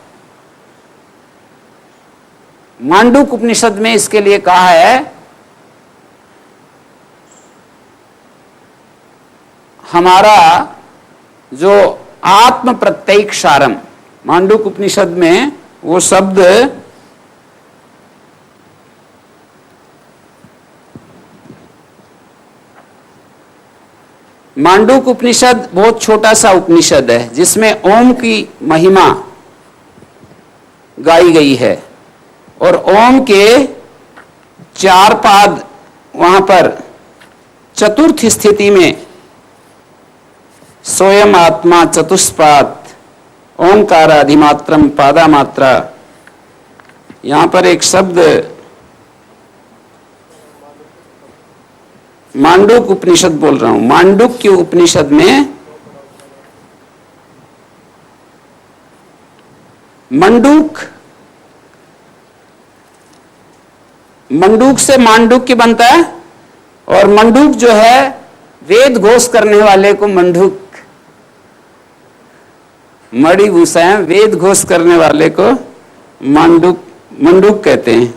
मांडूक उपनिषद में इसके लिए कहा है, हमारा जो आत्म प्रत्यक्षारम, मांडूक उपनिषद में वो शब्द मांडूक उपनिषद बहुत छोटा सा उपनिषद है जिसमें ओम की महिमा गाई गई है, और ओम के 4 पाद वहां पर चतुर्थ स्थिति में स्वयं आत्मा चतुष्पाद ओंकार अधिमात्रम पादा मात्रा यहां पर एक शब्द मांडूक उपनिषद बोल रहा हूं। मांडूक की उपनिषद में मंडूक, मंडूक से मांडूक्य बनता है, और मंडूक जो है वेद घोष करने वाले को मंडूक, मणि भूषा है, वेद घोष करने वाले को मंडूक, मंडूक कहते हैं।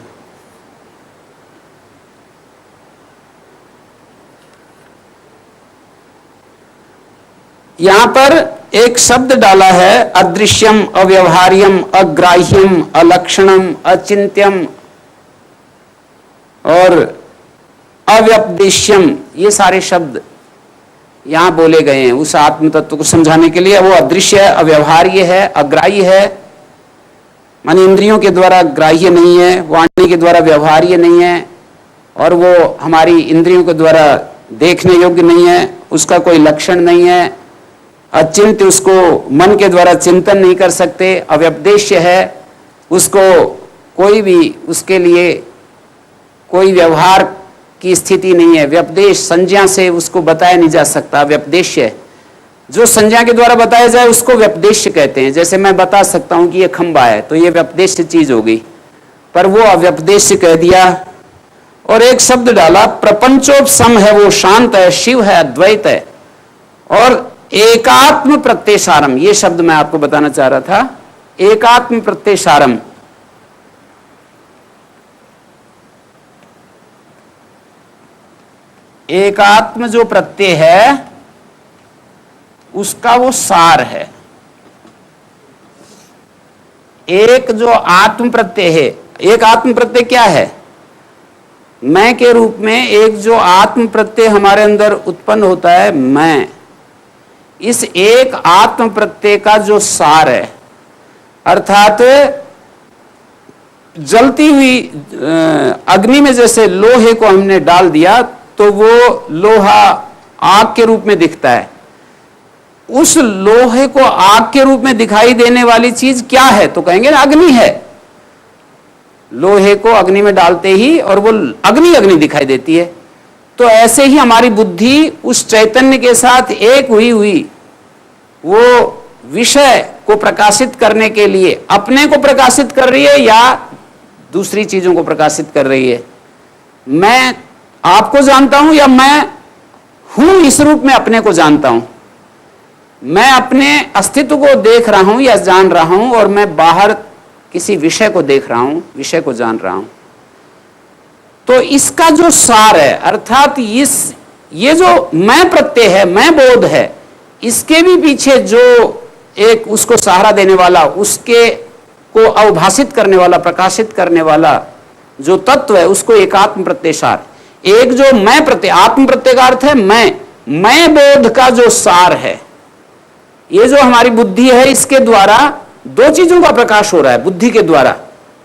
यहां पर एक शब्द डाला है अदृश्यम, अव्यवहार्यम, अग्राह्यम, अलक्षणम, अचिंत्यम और अव्यपदेश्यम। ये सारे शब्द यहां बोले गए हैं उस आत्म तत्व को समझाने के लिए। वो अदृश्य है, अव्यवहार्य है, अग्राह्य है, माने इंद्रियों के द्वारा ग्राह्य नहीं है, वाणी के द्वारा व्यवहार्य नहीं है, और वो हमारी इंद्रियों के द्वारा देखने योग्य नहीं है, उसका कोई लक्षण नहीं है, अचिंत्य, उसको मन के द्वारा चिंतन नहीं कर सकते, अव्यपदेश्य है, उसको कोई भी, उसके लिए कोई व्यवहार की स्थिति नहीं है। व्यपदेश, संज्ञा से उसको बताया नहीं जा सकता, व्यपदेश्य है। जो संज्ञा के द्वारा बताया जाए उसको व्यपदेश्य कहते हैं। जैसे मैं बता सकता हूं कि ये खंबा है, तो ये व्यपदेश्य चीज हो गई, पर वो अव्यपदेश्य कह दिया। और एक शब्द डाला प्रपंचोपशम है, वो शांत है, शिव है, अद्वैत है, और एकात्म प्रत्ययसारम, ये शब्द मैं आपको बताना चाह रहा था। एकात्म प्रत्ययसारम, एकात्म जो प्रत्यय है उसका वो सार है। एक जो आत्म प्रत्यय है, एक आत्म प्रत्यय क्या है? मैं के रूप में एक जो आत्म प्रत्यय हमारे अंदर उत्पन्न होता है, मैं, इस एक आत्म प्रत्यय का जो सार है, अर्थात जलती हुई अग्नि में जैसे लोहे को हमने डाल दिया तो वो लोहा आग के रूप में दिखता है। उस लोहे को आग के रूप में दिखाई देने वाली चीज क्या है? तो कहेंगे ना अग्नि है। लोहे को अग्नि में डालते ही और वो अग्नि अग्नि दिखाई देती है। तो ऐसे ही हमारी बुद्धि उस चैतन्य के साथ एक हुई वो विषय को प्रकाशित करने के लिए अपने को प्रकाशित कर रही है या दूसरी चीजों को प्रकाशित कर रही है। मैं आपको जानता हूं या मैं हूं इस रूप में अपने को जानता हूं। मैं अपने अस्तित्व को देख रहा हूं या जान रहा हूं, और मैं बाहर किसी विषय को देख रहा हूं, विषय को जान रहा हूं। तो इसका जो सार है, अर्थात ये जो मैं प्रत्यय है, मैं बोध है, इसके भी पीछे जो एक उसको सहारा देने वाला, उसके को अवभाषित करने वाला, प्रकाशित करने वाला जो तत्व है, उसको एकात्म प्रत्यय सार। एक जो मैं प्रत्यय, आत्म प्रत्यय का अर्थ है मैं बोध का जो सार है, ये जो हमारी बुद्धि है, इसके द्वारा दो चीजों का प्रकाश हो रहा है, बुद्धि के द्वारा।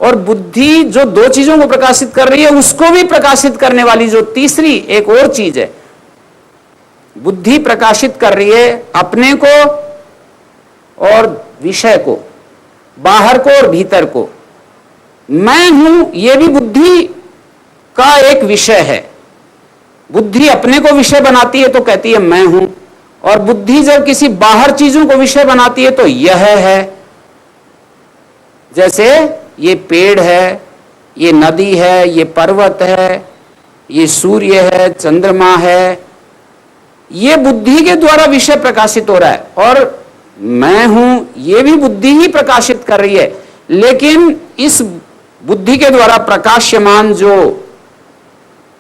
और बुद्धि जो दो चीजों को प्रकाशित कर रही है, उसको भी प्रकाशित करने वाली जो तीसरी एक और चीज है, बुद्धि प्रकाशित कर रही है अपने को और विषय को, बाहर को और भीतर को। मैं हूं, यह भी बुद्धि का एक विषय है। बुद्धि अपने को विषय बनाती है तो कहती है मैं हूं, और बुद्धि जब किसी बाहर चीजों को विषय बनाती है तो यह है। जैसे ये पेड़ है, ये नदी है, ये पर्वत है, ये सूर्य है, चंद्रमा है, ये बुद्धि के द्वारा विषय प्रकाशित हो रहा है। और मैं हूं, ये भी बुद्धि ही प्रकाशित कर रही है। लेकिन इस बुद्धि के द्वारा प्रकाश्यमान जो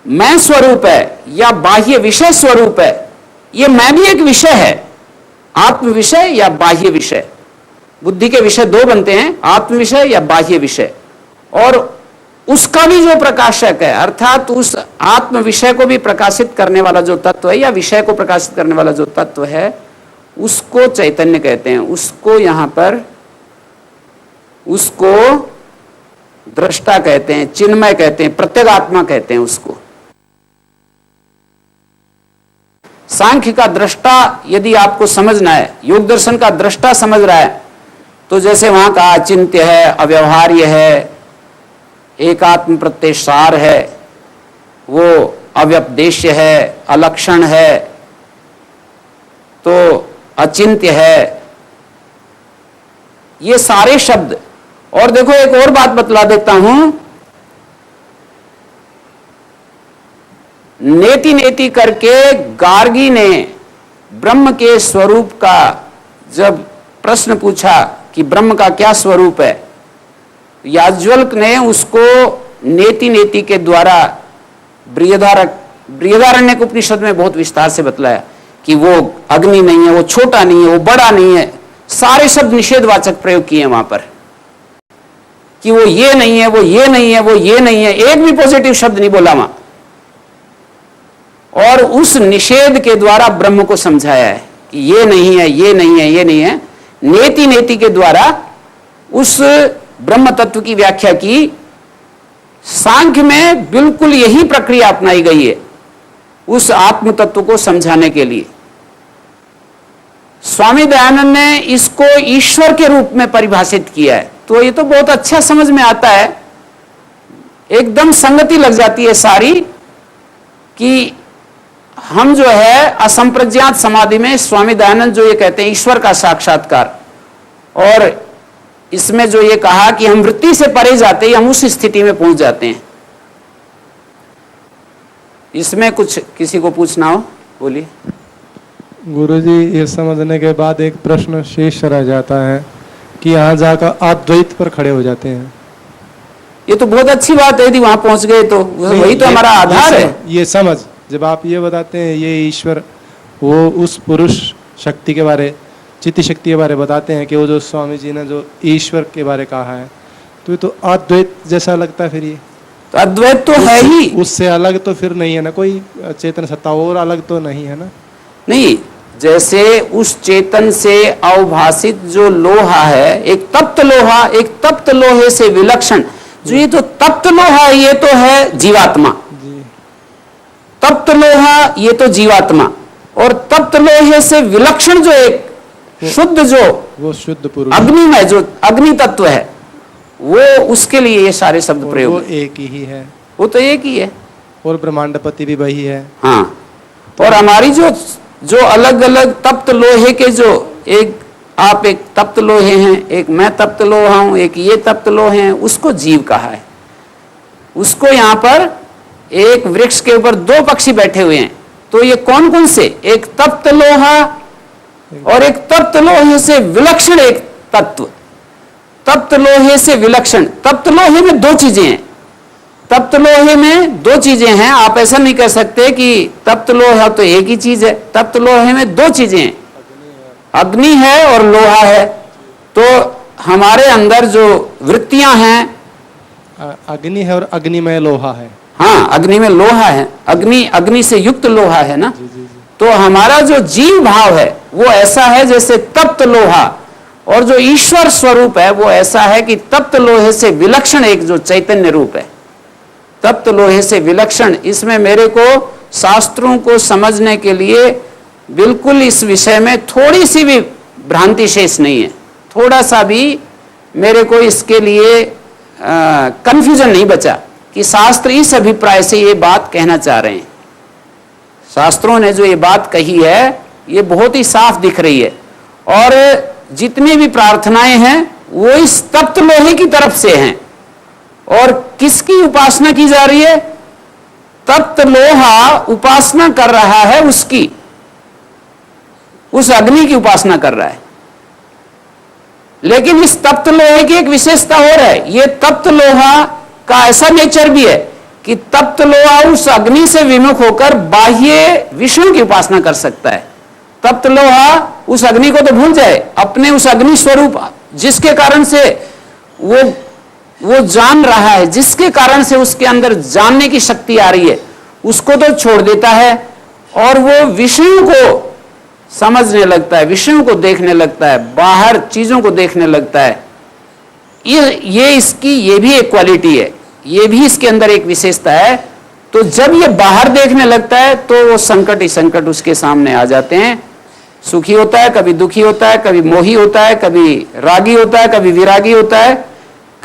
मैं स्वरूप है या बाह्य विषय स्वरूप है, ये मैं भी एक विषय है, आत्म विषय या बाह्य विषय। बुद्धि के विषय दो बनते हैं, आत्म विषय या बाह्य विषय। और उसका भी जो प्रकाशक है, अर्थात उस आत्म विषय को भी प्रकाशित करने वाला जो तत्व है या विषय को प्रकाशित करने वाला जो तत्व है, उसको चैतन्य कहते हैं। उसको यहां पर उसको दृष्टा कहते हैं, चिन्मय कहते हैं, प्रत्यगात्मा कहते हैं उसको। सांख्य का दृष्टा यदि आपको समझना है, योग दर्शन का दृष्टा समझ रहा है, तो जैसे वहां का अचिंत्य है, अव्यवहार्य है, एकात्म प्रत्यय सार है, वो अव्यपदेश्य है, अलक्षण है, तो अचिंत्य है, ये सारे शब्द। और देखो एक और बात बतला देता हूं, नेति नेति करके गार्गी ने ब्रह्म के स्वरूप का जब प्रश्न पूछा कि ब्रह्म का क्या स्वरूप है, याज्वल्क ने उसको नेति नेति के द्वारा बृहदारण्यक उपनिषद में बहुत विस्तार से बतलाया कि वो अग्नि नहीं है, वो छोटा नहीं है, वो बड़ा नहीं है। सारे शब्द निषेधवाचक प्रयोग किए वहां पर कि वो ये नहीं है, वो ये नहीं है, वो ये नहीं है, एक भी पॉजिटिव शब्द नहीं बोला वहां। और उस निषेध के द्वारा ब्रह्म को समझाया है कि ये नहीं है, ये नहीं है, ये नहीं है। नेति नेति के द्वारा उस ब्रह्म तत्व की व्याख्या की। सांख्य में बिल्कुल यही प्रक्रिया अपनाई गई है उस आत्म तत्व को समझाने के लिए। स्वामी दयानंद ने इसको ईश्वर के रूप में परिभाषित किया है, तो ये तो बहुत अच्छा समझ में आता है, एकदम संगति लग जाती है सारी कि हम जो है असंप्रज्ञात समाधि में स्वामी दयानंद जो ये कहते हैं ईश्वर का साक्षात्कार, और इसमें जो ये कहा कि हम वृत्ति से परे जाते हैं, हम उस स्थिति में पहुंच जाते हैं। इसमें कुछ किसी को पूछना हो बोलिए। गुरुजी, ये समझने के बाद एक प्रश्न शेष रह जाता है कि यहाँ जाकर आप द्वैत पर खड़े हो जाते हैं। ये तो बहुत अच्छी बात है, यदि वहां पहुंच गए तो वही तो हमारा आधार है। ये समझ, जब आप ये बताते हैं ये ईश्वर, वो उस पुरुष शक्ति के बारे, चित्त शक्ति के बारे बताते हैं कि वो जो स्वामी जी ने जो ईश्वर के बारे कहा है, तो ये तो अद्वैत जैसा लगता है। फिर ये तो अद्वैत तो है ही, उससे अलग तो फिर नहीं है ना कोई चेतन सत्ता, और अलग तो नहीं है ना। नहीं, जैसे उस चेतन से अवभाषित जो लोहा है, एक तप्त लोहा, एक तप्त लोहे से विलक्षण, जो ये तो तप्त लोहा है, ये तो है जीवात्मा। तप्त लोहा ये तो जीवात्मा, और तप्त लोहे से विलक्षण जो एक शुद्ध, जो वो शुद्ध पुरुष अग्निमय जो अग्नि तत्व है, वो उसके लिए ये सारे शब्द प्रयोग। वो एक ही है, वो तो एक ही है, और ब्रह्मांडपति भी वही है। हाँ, और हमारी जो अलग अलग तप्त लोहे के, जो एक आप एक तप्त लोहे हैं, एक मैं तप्त लोहा हूं, एक ये तप्त लोहे हैं, उसको जीव कहा है। उसको यहाँ पर एक वृक्ष के ऊपर दो पक्षी बैठे हुए हैं, तो ये कौन कौन से, एक तप्त लोहा और एक तप्त लोहे से विलक्षण एक तत्व। तप्त लोहे से विलक्षण, तप्त लोहे में दो चीजें हैं, तप्त लोहे में दो चीजें हैं। आप ऐसा नहीं कह सकते कि तप्त लोहा तो एक ही चीज है, तप्त लोहे में दो चीजें हैं, अग्नि है और लोहा है। तो हमारे अंदर जो वृत्तियां हैं, अग्नि है और अग्निमय लोहा है। हाँ, अग्नि में लोहा है, अग्नि से युक्त लोहा है ना। तो हमारा जो जीव भाव है वो ऐसा है जैसे तप्त लोहा, और जो ईश्वर स्वरूप है वो ऐसा है कि तप्त लोहे से विलक्षण एक जो चैतन्य रूप है, तप्त लोहे से विलक्षण। इसमें मेरे को शास्त्रों को समझने के लिए बिल्कुल इस विषय में थोड़ी सी भी भ्रांति शेष नहीं है, थोड़ा सा भी मेरे को इसके लिए कंफ्यूजन नहीं बचा कि शास्त्र इस अभिप्राय से ये बात कहना चाह रहे हैं। शास्त्रों ने जो ये बात कही है ये बहुत ही साफ दिख रही है, और जितनी भी प्रार्थनाएं हैं वो इस तप्त लोहे की तरफ से हैं। और किसकी उपासना की जा रही है? तप्त लोहा उपासना कर रहा है उसकी, उस अग्नि की उपासना कर रहा है। लेकिन इस तप्त लोहे की एक विशेषता और है, ये तप्त लोहा का ऐसा नेचर भी है कि तप्त लोहा उस अग्नि से विमुख होकर बाह्य विषयों की उपासना कर सकता है। तप्त लोहा उस अग्नि को तो भूल जाए, अपने उस अग्नि स्वरूप जिसके कारण से वो जान रहा है, जिसके कारण से उसके अंदर जानने की शक्ति आ रही है, उसको तो छोड़ देता है और वो विषयों को समझने लगता है, विषयों को देखने लगता है, बाहर चीजों को देखने लगता है। ये इसकी ये भी एक क्वालिटी है, ये भी इसके अंदर एक विशेषता है। तो जब ये बाहर देखने लगता है तो वो संकट ही संकट उसके सामने आ जाते हैं। सुखी होता है, कभी दुखी होता है, कभी मोही होता है, कभी रागी होता है, कभी विरागी होता है,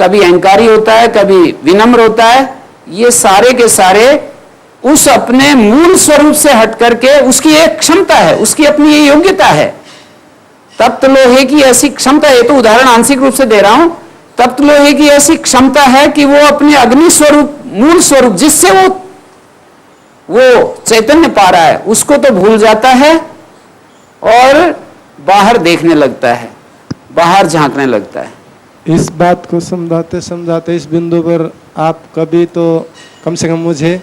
कभी अहंकारी होता है, कभी विनम्र होता है। ये सारे के सारे उस अपने मूल स्वरूप से हट करके उसकी एक क्षमता है, उसकी अपनी ये योग्यता है। तप्त लोहे की ऐसी क्षमता है, तो उदाहरण आंशिक रूप से दे रहा हूं, तप्त लोहे की ऐसी क्षमता है कि वो अपने अग्नि स्वरूप, मूल स्वरूप जिससे वो चैतन्य पा रहा है, उसको तो भूल जाता है और बाहर देखने लगता है, बाहर झांकने लगता है। इस बात को समझाते समझाते इस बिंदु पर आप कभी तो कम से कम मुझे,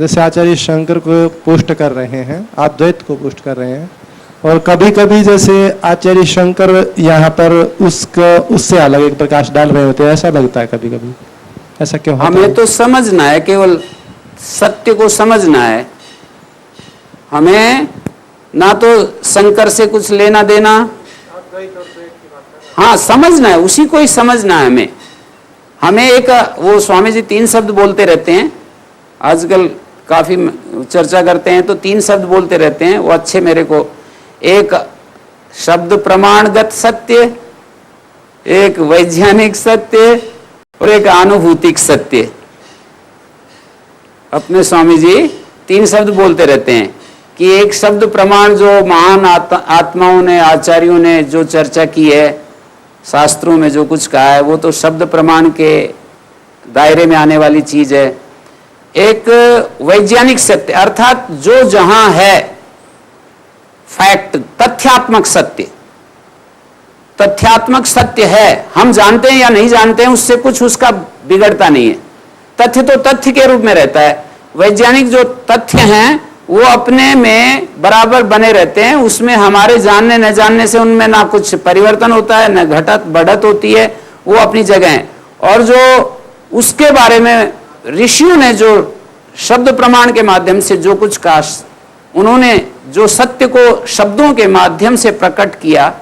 जैसे आचार्य शंकर को पोस्ट कर रहे हैं, आप द्वैत को पोस्ट कर रहे हैं, और कभी कभी जैसे आचार्य शंकर यहाँ पर उससे अलग एक प्रकाश डाल रहे होते हैं, ऐसा लगता है कभी कभी। ऐसा क्यों होता है? हमें तो समझना है, केवल सत्य को समझना है। हमें ना तो शंकर से कुछ लेना देना, हाँ समझना है, उसी को ही समझना है हमें। हमें एक वो स्वामी जी 3 शब्द बोलते रहते हैं, आजकल काफी चर्चा करते हैं तो 3 शब्द बोलते रहते हैं, वो अच्छे मेरे को, एक शब्द प्रमाणगत सत्य, एक वैज्ञानिक सत्य और एक अनुभूतिक सत्य। अपने स्वामी जी 3 शब्द बोलते रहते हैं कि एक शब्द प्रमाण जो महान आत्माओं ने, आचार्यों ने जो चर्चा की है, शास्त्रों में जो कुछ कहा है, वो तो शब्द प्रमाण के दायरे में आने वाली चीज है। एक वैज्ञानिक सत्य, अर्थात जो जहां है फैक्ट, तथ्यात्मक सत्य, तथ्यात्मक सत्य है, हम जानते हैं या नहीं जानते हैं उससे कुछ उसका बिगड़ता नहीं है। तथ्य तो तथ्य के रूप में रहता है। वैज्ञानिक जो तथ्य हैं वो अपने में बराबर बने रहते हैं, उसमें हमारे जानने न जानने से उनमें ना कुछ परिवर्तन होता है, न घटत बढ़त होती है, वो अपनी जगह है। और जो उसके बारे में ऋषियों ने जो शब्द प्रमाण के माध्यम से जो कुछ कहा, उन्होंने जो सत्य को शब्दों के माध्यम से प्रकट किया,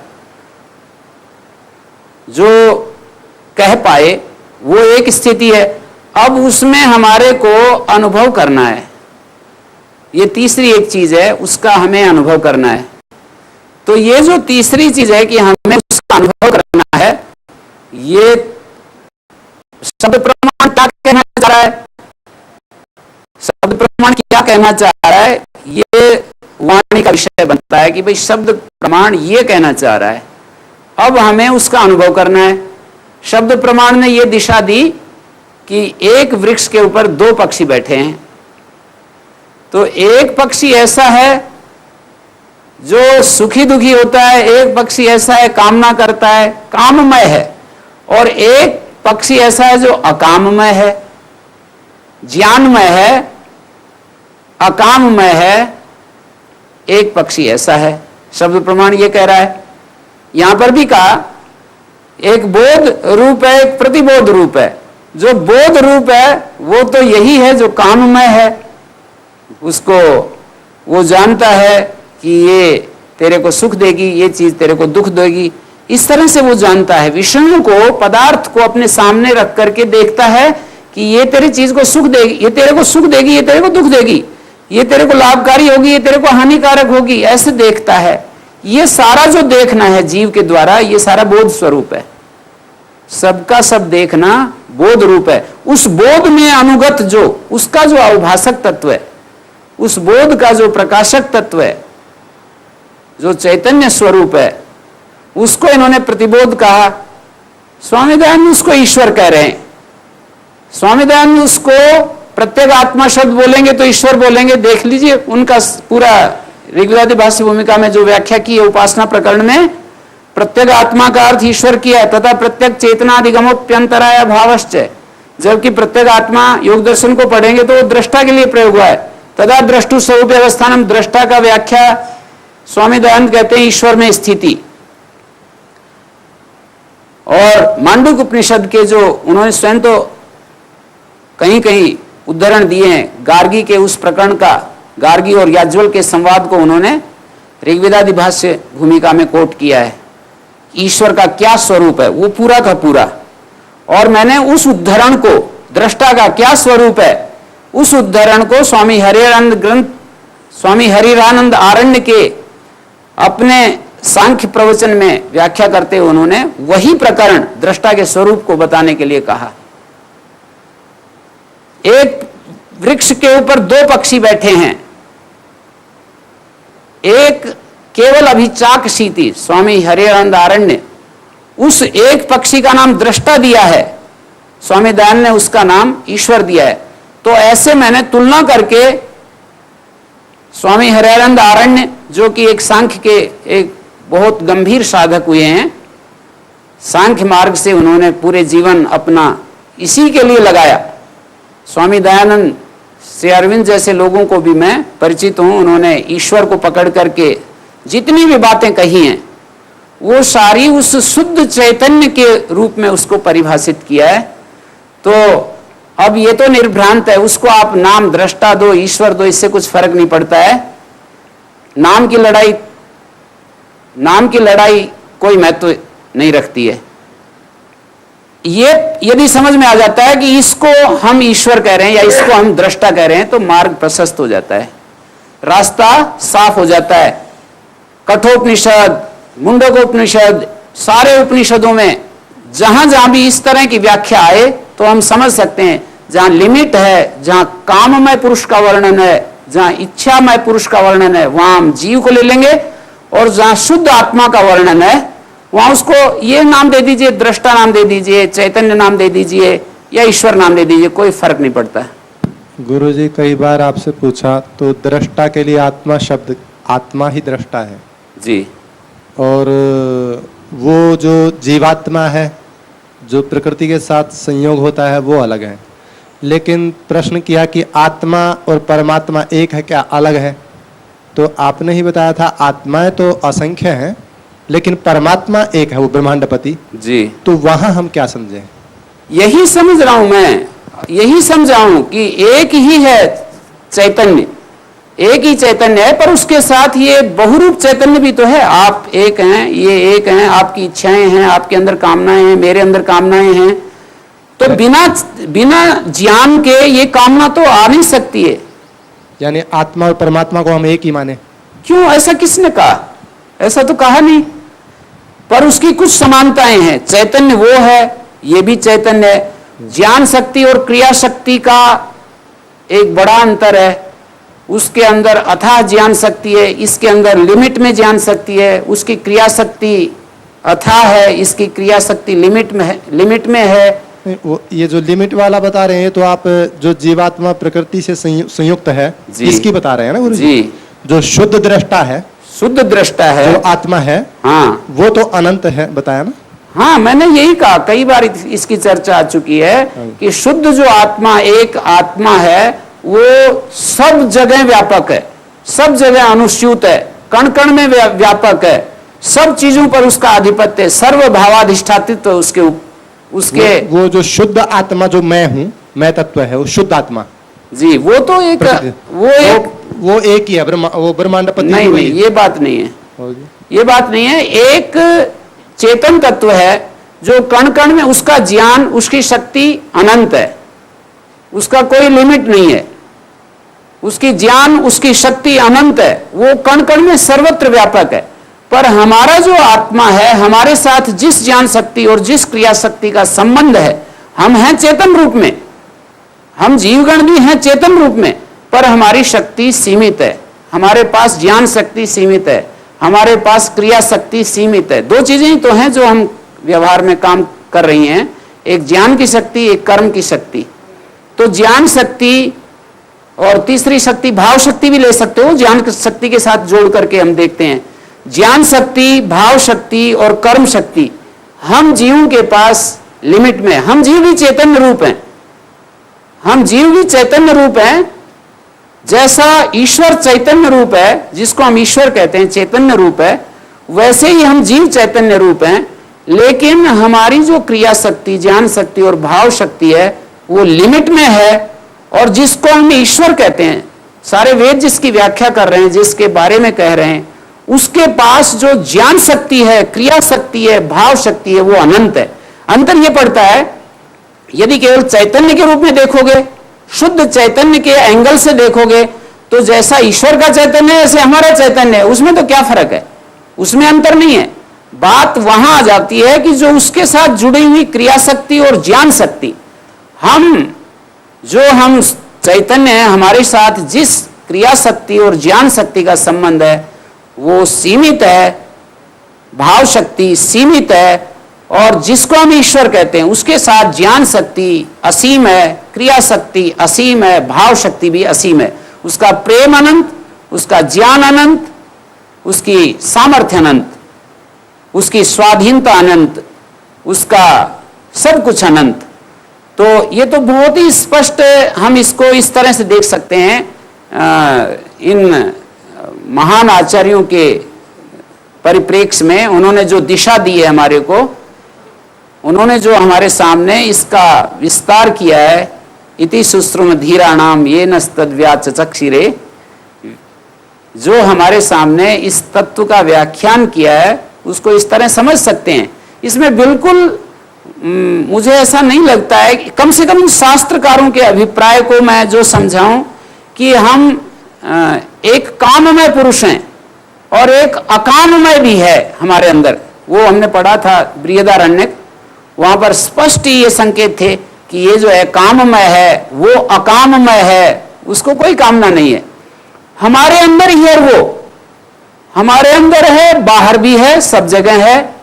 जो कह पाए, वो एक स्थिति है। अब उसमें हमारे को अनुभव करना है, ये तीसरी एक चीज है, उसका हमें अनुभव करना है। तो ये जो तीसरी चीज है कि हमें उसका अनुभव करना है, ये शब्द प्रमाण क्या कहना चाह रहा है, शब्द प्रमाण क्या कहना चाह रहा है, ये वाणी का विषय बनता है कि भाई शब्द प्रमाण ये कहना चाह रहा है। अब हमें उसका अनुभव करना है। शब्द प्रमाण ने ये दिशा दी कि एक वृक्ष के ऊपर 2 पक्षी बैठे हैं, तो एक पक्षी ऐसा है जो सुखी दुखी होता है, एक पक्षी ऐसा है कामना करता है, काममय है, और एक पक्षी ऐसा है जो अकाममय है, ज्ञानमय है, अकाममय है। एक पक्षी ऐसा है, शब्द प्रमाण ये कह रहा है। यहां पर भी कहा एक बोध रूप है, एक प्रतिबोध रूप है। जो बोध रूप है वो तो यही है जो काममय है, उसको वो जानता है कि ये तेरे को सुख देगी, ये चीज तेरे को दुख देगी, इस तरह से वो जानता है। विषयों को, पदार्थ को अपने सामने रख करके देखता है कि ये तेरी चीज को सुख देगी, ये तेरे को सुख देगी, ये तेरे को दुख देगी, ये तेरे को लाभकारी होगी, ये तेरे को हानिकारक होगी, ऐसे देखता है। ये सारा जो देखना है जीव के द्वारा, ये सारा बोध स्वरूप है। सबका सब देखना बोध रूप है। उस बोध में अनुगत जो, उसका जो अवभाषक तत्व है, उस बोध का जो प्रकाशक तत्व है, जो चैतन्य स्वरूप है, उसको इन्होंने प्रतिबोध कहा। स्वामी दयानंद उसको ईश्वर कह रहे हैं। स्वामी दयानंद उसको प्रत्येक आत्मा शब्द बोलेंगे तो ईश्वर बोलेंगे। देख लीजिए उनका पूरा ऋग्वेद भाष्य भूमिका में जो व्याख्या की है उपासना प्रकरण में, प्रत्येक आत्मा का अर्थ ईश्वर किया है, तथा प्रत्येक चेतनाधिगमोप्यंतराय भावश्च। जबकि प्रत्येक आत्मा योग दर्शन को पढ़ेंगे तो वो दृष्टा के लिए प्रयोग हुआ है। तथा द्रष्टु स्वरूप अवस्थानम, दृष्टा का व्याख्या स्वामी दयानंद कहते हैं ईश्वर में स्थिति। और मांडुक्य उपनिषद के जो उन्होंने स्वयं तो कहीं कहीं उदाहरण दिए हैं, गार्गी के उस प्रकरण का, गार्गी और याज्वल के संवाद को उन्होंने ऋग्वेदादि भाष्य भूमिका में कोट किया है। ईश्वर का क्या स्वरूप है वो पूरा का पूरा। और मैंने उस उद्धरण को, दृष्टा का क्या स्वरूप है, उस उद्धरण को स्वामी हरिरानंद ग्रंथ, स्वामी हरिरानंद आरण्य के अपने सांख्य प्रवचन में व्याख्या करते हुए उन्होंने वही प्रकरण दृष्टा के स्वरूप को बताने के लिए कहा। एक वृक्ष के ऊपर दो पक्षी बैठे हैं, एक केवल अभिचाकशीति, स्वामी हरिहरानंद आरण्य ने उस एक पक्षी का नाम दृष्टा दिया है, स्वामी दयानंद ने उसका नाम ईश्वर दिया है। तो ऐसे मैंने तुलना करके स्वामी हरिहरानंद आरण्य, जो कि एक सांख्य के एक बहुत गंभीर साधक हुए हैं, सांख्य मार्ग से उन्होंने पूरे जीवन अपना इसी के लिए लगाया। स्वामी दयानंद, श्री अरविंद जैसे लोगों को भी मैं परिचित हूं, उन्होंने ईश्वर को पकड़ करके जितनी भी बातें कही हैं वो सारी उस शुद्ध चैतन्य के रूप में उसको परिभाषित किया है। तो अब ये तो निर्भ्रांत है, उसको आप नाम दृष्टा दो, ईश्वर दो, इससे कुछ फर्क नहीं पड़ता है। नाम की लड़ाई कोई महत्व नहीं रखती है। ये यदि समझ में आ जाता है कि इसको हम ईश्वर कह रहे हैं या इसको हम दृष्टा कह रहे हैं, तो मार्ग प्रशस्त हो जाता है, रास्ता साफ हो जाता है। कठोपनिषद, मुंडकोपनिषद, सारे उपनिषदों में जहां जहां भी इस तरह की व्याख्या आए तो हम समझ सकते हैं, जहां लिमिट है, जहां काममय पुरुष का वर्णन है, जहां इच्छामय पुरुष का वर्णन है, वहां हम जीव को ले लेंगे, और जहां शुद्ध आत्मा का वर्णन है वहां उसको ये नाम दे दीजिए, दृष्टा नाम दे दीजिए, चैतन्य नाम दे दीजिए या ईश्वर नाम दे दीजिए, कोई फर्क नहीं पड़ता। गुरुजी, कई बार आपसे पूछा तो दृष्टा के लिए आत्मा शब्द, आत्मा ही दृष्टा है जी, और वो जो जीवात्मा है जो प्रकृति के साथ संयोग होता है वो अलग है। लेकिन प्रश्न किया कि आत्मा और परमात्मा एक है क्या, अलग है? तो आपने ही बताया था आत्माएं तो असंख्य हैं लेकिन परमात्मा एक है, वो ब्रह्मांडपति जी। तो वहां हम क्या समझें? यही समझ रहा हूं मैं, यही समझ रहा हूं कि एक ही है चैतन्य, एक ही चैतन्य है, पर उसके साथ ये बहुरूप चैतन्य भी तो है। आप एक हैं, ये एक हैं, आपकी इच्छाएं हैं, आपके अंदर कामनाएं हैं, मेरे अंदर कामनाएं हैं। तो बिना ज्ञान के ये कामना तो आ नहीं सकती है। यानी आत्मा और परमात्मा को हम एक ही माने? क्यों, ऐसा किसने कहा? ऐसा तो कहा नहीं, पर उसकी कुछ समानताएं हैं। चैतन्य वो है, ये भी चैतन्य है। ज्ञान शक्ति और क्रिया शक्ति का एक बड़ा अंतर है। उसके अंदर अथाह ज्ञान शक्ति है, इसके अंदर लिमिट में ज्ञान शक्ति है। उसकी क्रिया शक्ति अथाह है, इसकी क्रिया शक्ति लिमिट में है। वो ये जो लिमिट वाला बता रहे हैं, तो आप जो जीवात्मा प्रकृति से संयुक्त है इसकी बता रहे हैं ना गुरु जी? जो शुद्ध दृष्टा है, शुद्ध दृष्टा है, जो आत्मा है, हाँ, वो तो अनंत है, बताया ना? हाँ, मैंने यही कहा, कई बार इसकी चर्चा आ चुकी है कि शुद्ध जो आत्मा, एक आत्मा है, वो सब जगह व्यापक है, सब जगह अनुस्यूत है, कण कण में व्यापक है, सब चीजों पर उसका आधिपत्य है, सर्वभावाधिष्ठातित्व उसके वो जो शुद्ध आत्मा जो मैं हूँ, मैं तत्व है, वो शुद्ध आत्मा जी, वो तो एक वो एक ही है, वो ब्रह्मांडपति नहीं, ये बात नहीं है, ये बात नहीं है। एक चेतन तत्व है जो कण कण में, उसका ज्ञान, उसकी शक्ति अनंत है, उसका कोई लिमिट नहीं है। उसकी ज्ञान, उसकी शक्ति अनंत है, वो कण कण में सर्वत्र व्यापक है। पर हमारा जो आत्मा है, हमारे साथ जिस ज्ञान शक्ति और जिस क्रिया शक्ति का संबंध है, हम हैं चेतन रूप में, हम जीवगण भी हैं चेतन रूप में, पर हमारी शक्ति सीमित है, हमारे पास ज्ञान शक्ति सीमित है, हमारे पास क्रिया शक्ति सीमित है। दो चीजें ही तो हैं जो हम व्यवहार में काम कर रही हैं, एक ज्ञान की शक्ति, एक कर्म की शक्ति। तो ज्ञान शक्ति और तीसरी शक्ति भाव शक्ति भी ले सकते हो, ज्ञान शक्ति के साथ जोड़ करके हम देखते हैं। ज्ञान शक्ति, भाव शक्ति और कर्म शक्ति हम जीवों के पास लिमिट में, हम जीव भी चैतन्य रूप हैं, हम जीव भी चैतन्य रूप हैं। जैसा ईश्वर चैतन्य रूप है, जिसको हम ईश्वर कहते हैं, चैतन्य रूप है, वैसे ही हम जीव चैतन्य रूप हैं। लेकिन हमारी जो क्रिया शक्ति, ज्ञान शक्ति और भाव शक्ति है, वो लिमिट में है। और जिसको हम ईश्वर कहते हैं, सारे वेद जिसकी व्याख्या कर रहे हैं, जिसके बारे में कह रहे हैं, उसके पास जो ज्ञान शक्ति है, क्रिया शक्ति है, भाव शक्ति है, वो अनंत है। अंतर यह पड़ता है, यदि केवल चैतन्य के रूप में देखोगे, शुद्ध चैतन्य के एंगल से देखोगे, तो जैसा ईश्वर का चैतन्य है, ऐसे हमारा चैतन्य है, उसमें तो क्या फर्क है? उसमें अंतर नहीं है। बात वहां आ जाती है कि जो उसके साथ जुड़ी हुई क्रिया शक्ति और ज्ञान शक्ति, हम चैतन्य है, हमारे साथ जिस क्रिया शक्ति और ज्ञान शक्ति का संबंध है वो सीमित है, भाव शक्ति सीमित है, और जिसको हम ईश्वर कहते हैं उसके साथ ज्ञान शक्ति असीम है, क्रिया शक्ति असीम है, भाव शक्ति भी असीम है। उसका प्रेम अनंत, उसका ज्ञान अनंत, उसकी सामर्थ्य अनंत, उसकी स्वाधीनता अनंत, उसका सब कुछ अनंत। तो ये तो बहुत ही स्पष्ट हम इसको इस तरह से देख सकते हैं इन महान आचार्यों के परिप्रेक्ष्य में। उन्होंने जो दिशा दी है हमारे को, उन्होंने जो हमारे सामने इसका विस्तार किया है, इति सुश्रुम धीराणाम ये नस्तद्व्याचक्षिरे, जो हमारे सामने इस तत्व का व्याख्यान किया है उसको इस तरह समझ सकते हैं। इसमें बिल्कुल मुझे ऐसा नहीं लगता है कि कम से कम शास्त्रकारों के अभिप्राय को मैं जो समझाऊं कि हम एक काममय पुरुष हैं और एक अकाममय भी है हमारे अंदर। वो हमने पढ़ा था बृहदारण्यक, वहां पर स्पष्ट ही ये संकेत थे कि ये जो है काममय है वो अकाममय है, उसको कोई कामना नहीं है। हमारे अंदर ही है, वो हमारे अंदर है, बाहर भी है, सब जगह है।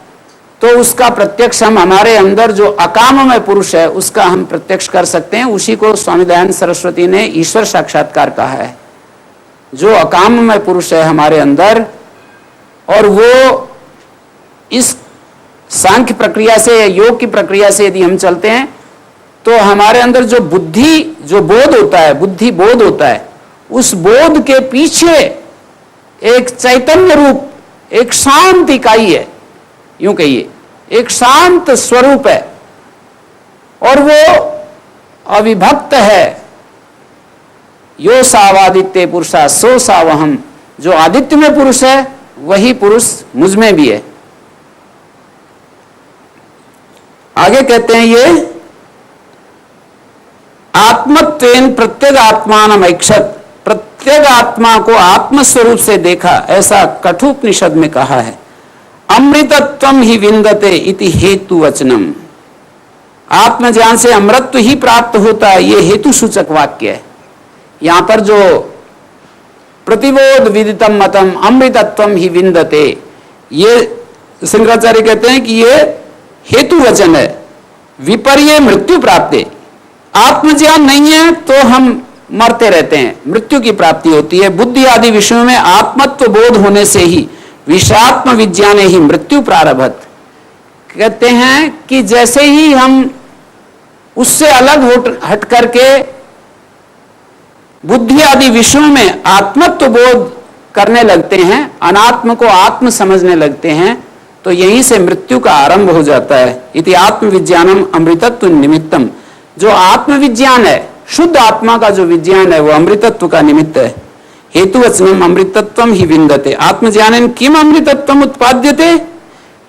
तो उसका प्रत्यक्ष हम हमारे अंदर जो अकाममय पुरुष है उसका हम प्रत्यक्ष कर सकते हैं। उसी को स्वामी दयानंद सरस्वती ने ईश्वर साक्षात्कार कहा है। जो अकाममय पुरुष है हमारे अंदर, और वो इस सांख्य प्रक्रिया से, योग की प्रक्रिया से यदि हम चलते हैं तो हमारे अंदर जो बुद्धि, जो बोध होता है, बुद्धि बोध होता है, उस बोध के पीछे एक चैतन्य रूप, एक शांत इकाई है, यूं कहिए एक शांत स्वरूप है, और वो अविभक्त है। यो सावादित्य पुरुषा सो सावहम, जो आदित्य में पुरुष है वही पुरुष मुझ में भी है। आगे कहते हैं ये आत्मत्वेन प्रत्येक आत्मान ऐक्षत, प्रत्येक आत्मा को आत्मस्वरूप से देखा, ऐसा कठोपनिषद में कहा है। अमृतत्वम ही विंदते इति हेतु वचनम, आत्मज्ञान से अमृतत्व ही प्राप्त होता है, यह हेतु सूचक वाक्य है। यहां पर जो प्रतिबोध विदितम मतम अमृतत्वम ही विंदते, ये शंकराचार्य कहते हैं कि ये हेतु वचन है। विपर्य मृत्यु प्राप्ति, आत्मज्ञान नहीं है तो हम मरते रहते हैं, मृत्यु की प्राप्ति होती है। बुद्धि आदि विषयों में आत्मत्व बोध होने से ही विषात्म विज्ञान ही मृत्यु प्रारभत, कहते हैं कि जैसे ही हम उससे अलग हट करके बुद्धि आदि विषयों में आत्मत्व बोध करने लगते हैं, अनात्म को आत्म समझने लगते हैं, तो यहीं से मृत्यु का आरंभ हो जाता है। इति आत्मविज्ञानम अमृतत्व निमित्तम, जो आत्मविज्ञान है, शुद्ध आत्मा का जो विज्ञान है वो अमृतत्व का निमित्त है। हेतु वचनम अमृतत्वम ही विंदते, आत्मज्ञान किम अमृतत्वम उत्पाद्यते,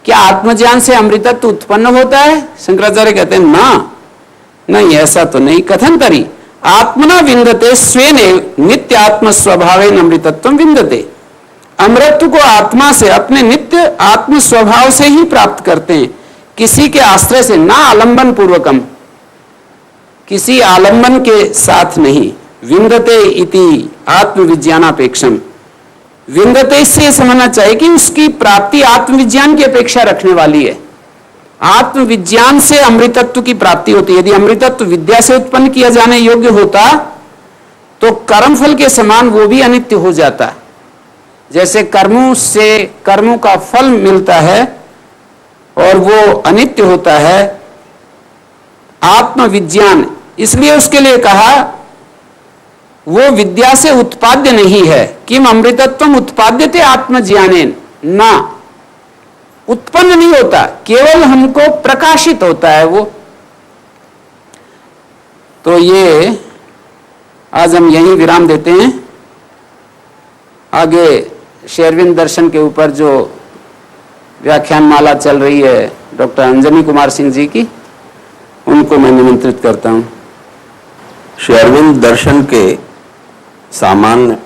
क्या आत्मज्ञान से अमृतत्व उत्पन्न होता है? शंकराचार्य कहते हैं ना, नहीं ऐसा तो नहीं। कथन तरी आत्मना विंदते स्वेन नित्य आत्म स्वभावेन अमृतत्वम विंदते, अमृतत्व को आत्मा से, अपने नित्य आत्म स्वभाव से ही प्राप्त करते हैं, किसी के आश्रय से, ना आलंबन पूर्वकम, किसी आलंबन के साथ नहीं। विंदते इति आत्मविज्ञानापेक्षम, विंदते से समझना चाहिए कि उसकी प्राप्ति आत्मविज्ञान की अपेक्षा रखने वाली है। आत्मविज्ञान से अमृतत्व की प्राप्ति होती है। यदि अमृतत्व विद्या से उत्पन्न किया जाने योग्य होता तो कर्मफल के समान वो भी अनित्य हो जाता। जैसे कर्मों से कर्मों का फल मिलता है और वो अनित्य होता है, आत्मविज्ञान इसलिए उसके लिए कहा वो विद्या से उत्पाद्य नहीं है। किम अमृतत्वम उत्पाद्यते आत्मज्ञानेन, ना उत्पन्न नहीं होता, केवल हमको प्रकाशित होता है वो। तो ये आज हम यहीं विराम देते हैं। आगे शेरविंद दर्शन के ऊपर जो व्याख्यान माला चल रही है डॉक्टर अंजनी कुमार सिंह जी की, उनको मैं निमंत्रित करता हूं। शेरविंद दर्शन के सामान्य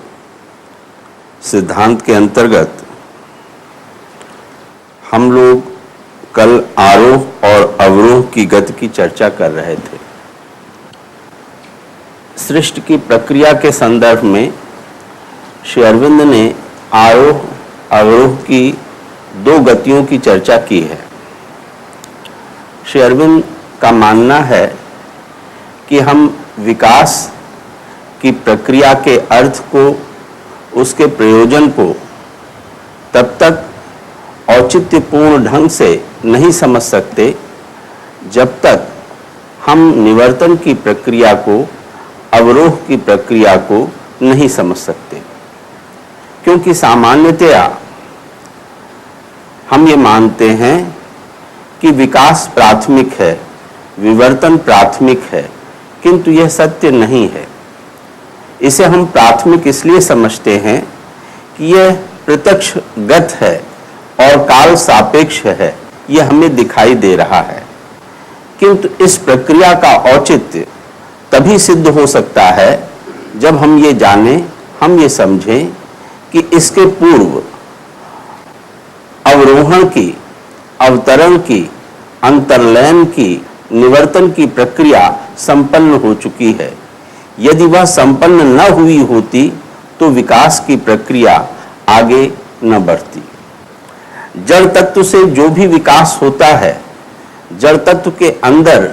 सिद्धांत के अंतर्गत हम लोग कल आरोह और अवरोह की गति की चर्चा कर रहे थे। सृष्टि की प्रक्रिया के संदर्भ में श्री अरविंद ने आरोह अवरोह की दो गतियों की चर्चा की है। श्री अरविंद का मानना है कि हम विकास की प्रक्रिया के अर्थ को, उसके प्रयोजन को तब तक औचित्यपूर्ण ढंग से नहीं समझ सकते जब तक हम निवर्तन की प्रक्रिया को, अवरोह की प्रक्रिया को नहीं समझ सकते। क्योंकि सामान्यतया हम ये मानते हैं कि विकास प्राथमिक है, विवर्तन प्राथमिक है, किंतु यह सत्य नहीं है। इसे हम प्राथमिक इसलिए समझते हैं कि यह प्रत्यक्षगत है और काल सापेक्ष है, यह हमें दिखाई दे रहा है। किंतु इस प्रक्रिया का औचित्य तभी सिद्ध हो सकता है जब हम ये जानें, हम ये समझें कि इसके पूर्व अवरोहण की, अवतरण की, अंतर्लयन की, निवर्तन की प्रक्रिया संपन्न हो चुकी है। यदि वह संपन्न न हुई होती तो विकास की प्रक्रिया आगे न बढ़ती। जड़ तत्व से जो भी विकास होता है, जड़ तत्व के अंदर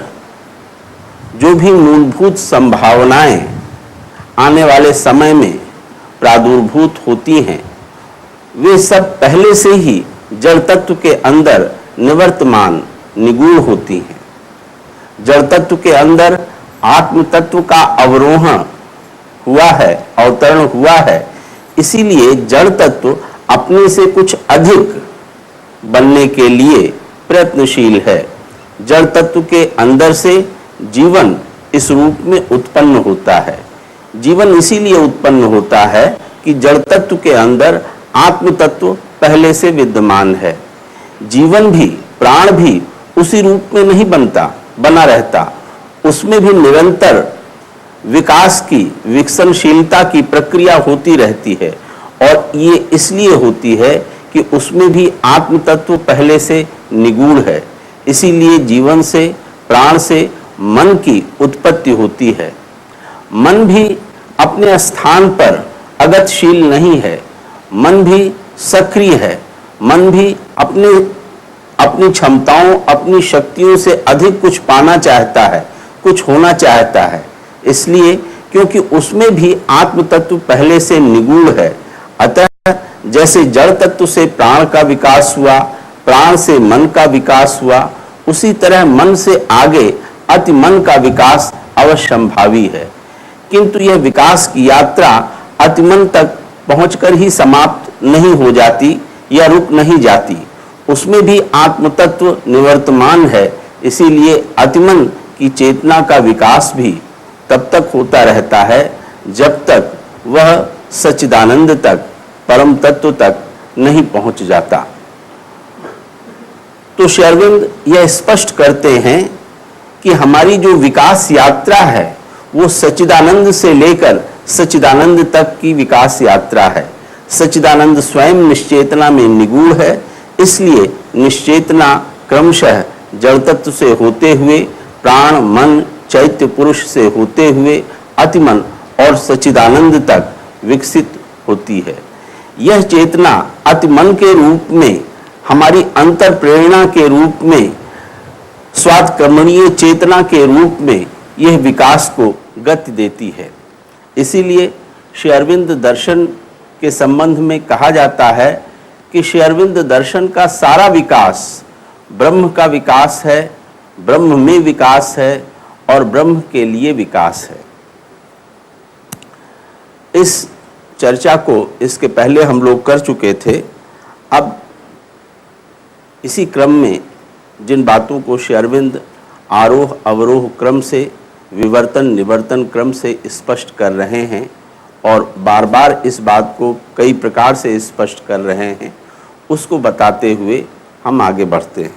जो भी मूलभूत संभावनाएं आने वाले समय में प्रादुर्भूत होती हैं, वे सब पहले से ही जड़ तत्व के अंदर निवर्तमान, निगूढ़ होती हैं। जड़ तत्व के अंदर आत्म तत्व का अवरोहण हुआ है, अवतरण हुआ है। इसीलिए जड़ तत्व अपने से कुछ अधिक बनने के लिए प्रयत्नशील है। जड़ तत्व के अंदर से जीवन इस रूप में उत्पन्न होता है। जीवन इसीलिए उत्पन्न होता है कि जड़ तत्व के अंदर आत्म तत्व पहले से विद्यमान है। जीवन भी, प्राण भी उसी रूप में नहीं बना रहता, उसमें भी निरंतर विकास की, विकसनशीलता की प्रक्रिया होती रहती है। और ये इसलिए होती है कि उसमें भी आत्म तत्व पहले से निगूढ़ है। इसीलिए जीवन से, प्राण से मन की उत्पत्ति होती है। मन भी अपने स्थान पर अगतिशील नहीं है, मन भी सक्रिय है, मन भी अपनी क्षमताओं, अपनी शक्तियों से अधिक कुछ पाना चाहता है, कुछ होना चाहता है। इसलिए क्योंकि उसमें भी आत्म तत्व पहले से निगूढ़ है। अतः जैसे जड़ तत्व से प्राण का विकास हुआ, प्राण से मन का विकास हुआ, उसी तरह मन से आगे अति मन का विकास अवश्यंभावी है। किंतु यह विकास की यात्रा अतिमन तक पहुंचकर ही समाप्त नहीं हो जाती या रुक नहीं जाती। उसमें भी आत्म तत्व निवर्तमान है। इसीलिए अतिमन की चेतना का विकास भी तब तक होता रहता है जब तक वह सच्चिदानंद तक, परम तत्व तक नहीं पहुंच जाता। तो श्री अरविंद यह स्पष्ट करते हैं कि हमारी जो विकास यात्रा है वो सच्चिदानंद से लेकर सच्चिदानंद तक की विकास यात्रा है। सच्चिदानंद स्वयं निश्चेतना में निगूढ़ है, इसलिए निश्चेतना क्रमशः जड़ तत्व से होते हुए, प्राण, मन, चैत्य पुरुष से होते हुए अतिमन और सच्चिदानंद तक विकसित होती है। यह चेतना अतिमन के रूप में, हमारी अंतर प्रेरणा के रूप में, स्वात्कर्मणीय चेतना के रूप में यह विकास को गति देती है। इसीलिए श्री अरविंद दर्शन के संबंध में कहा जाता है कि श्री अरविंद दर्शन का सारा विकास ब्रह्म का विकास है, ब्रह्म में विकास है और ब्रह्म के लिए विकास है। इस चर्चा को इसके पहले हम लोग कर चुके थे। अब इसी क्रम में जिन बातों को श्री अरविंद आरोह अवरोह क्रम से, विवर्तन निवर्तन क्रम से स्पष्ट कर रहे हैं और बार बार इस बात को कई प्रकार से स्पष्ट कर रहे हैं, उसको बताते हुए हम आगे बढ़ते हैं।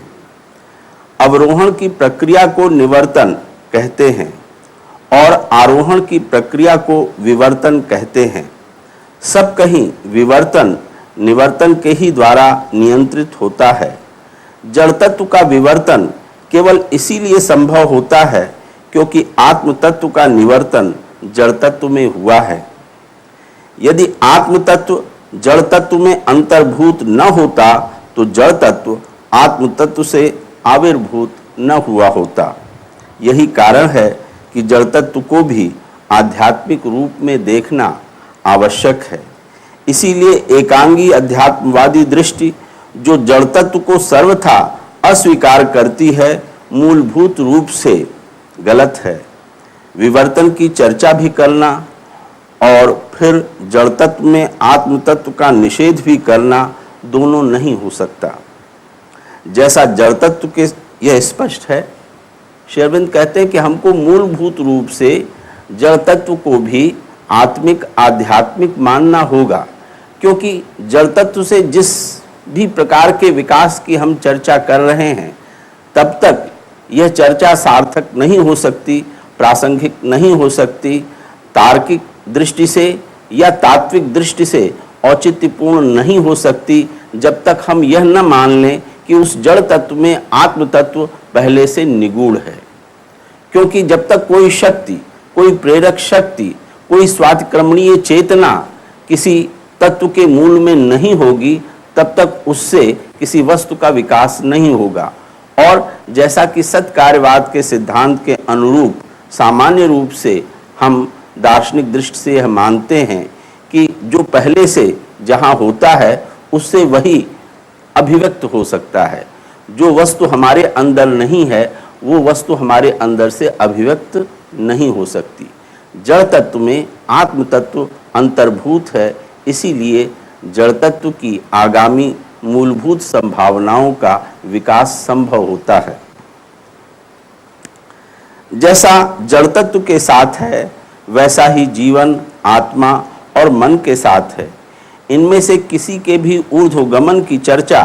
अवरोहण की प्रक्रिया को निवर्तन कहते हैं और आरोहण की प्रक्रिया को विवर्तन कहते हैं। सब कहीं विवर्तन निवर्तन के ही द्वारा नियंत्रित होता है। जड़ तत्व का विवर्तन केवल इसीलिए संभव होता है क्योंकि आत्म तत्व का निवर्तन जड़ तत्व में हुआ है। यदि आत्म तत्व जड़ तत्व में अंतर्भूत न होता तो जड़ तत्व आत्म तत्व से आविर्भूत न हुआ होता। यही कारण है कि जड़ तत्व को भी आध्यात्मिक रूप में देखना आवश्यक है। इसीलिए एकांगी अध्यात्मवादी दृष्टि जो जड़ तत्व को सर्वथा अस्वीकार करती है, मूलभूत रूप से गलत है। विवर्तन की चर्चा भी करना और फिर जड़ तत्व में आत्म तत्व का निषेध भी करना दोनों नहीं हो सकता। जैसा जड़ तत्व के यह स्पष्ट है, श्री अरविंद कहते हैं कि हमको मूलभूत रूप से जड़ तत्व को भी आत्मिक आध्यात्मिक मानना होगा, क्योंकि जड़ तत्व से जिस भी प्रकार के विकास की हम चर्चा कर रहे हैं, तब तक यह चर्चा सार्थक नहीं हो सकती, प्रासंगिक नहीं हो सकती, तार्किक दृष्टि से या तात्विक दृष्टि से औचित्यपूर्ण नहीं हो सकती, जब तक हम यह न मान लें कि उस जड़ तत्व में आत्म तत्व पहले से निगूढ़ है। क्योंकि जब तक कोई शक्ति, कोई प्रेरक शक्ति, कोई स्वातिक्रमणीय चेतना किसी तत्व के मूल में नहीं होगी, तब तक उससे किसी वस्तु का विकास नहीं होगा। और जैसा कि सत्कार्यवाद के सिद्धांत के अनुरूप सामान्य रूप से हम दार्शनिक दृष्टि से यह मानते हैं कि जो पहले से जहाँ होता है उससे वही अभिव्यक्त हो सकता है। जो वस्तु हमारे अंदर नहीं है वो वस्तु हमारे अंदर से अभिव्यक्त नहीं हो सकती। जड़ तत्व में आत्म तत्व अंतर्भूत है, इसीलिए जड़ तत्व की आगामी मूलभूत संभावनाओं का विकास संभव होता है। जैसा जड़ तत्व के साथ है वैसा ही जीवन, आत्मा और मन के साथ है। इनमें से किसी के भी ऊर्ध्वगमन की चर्चा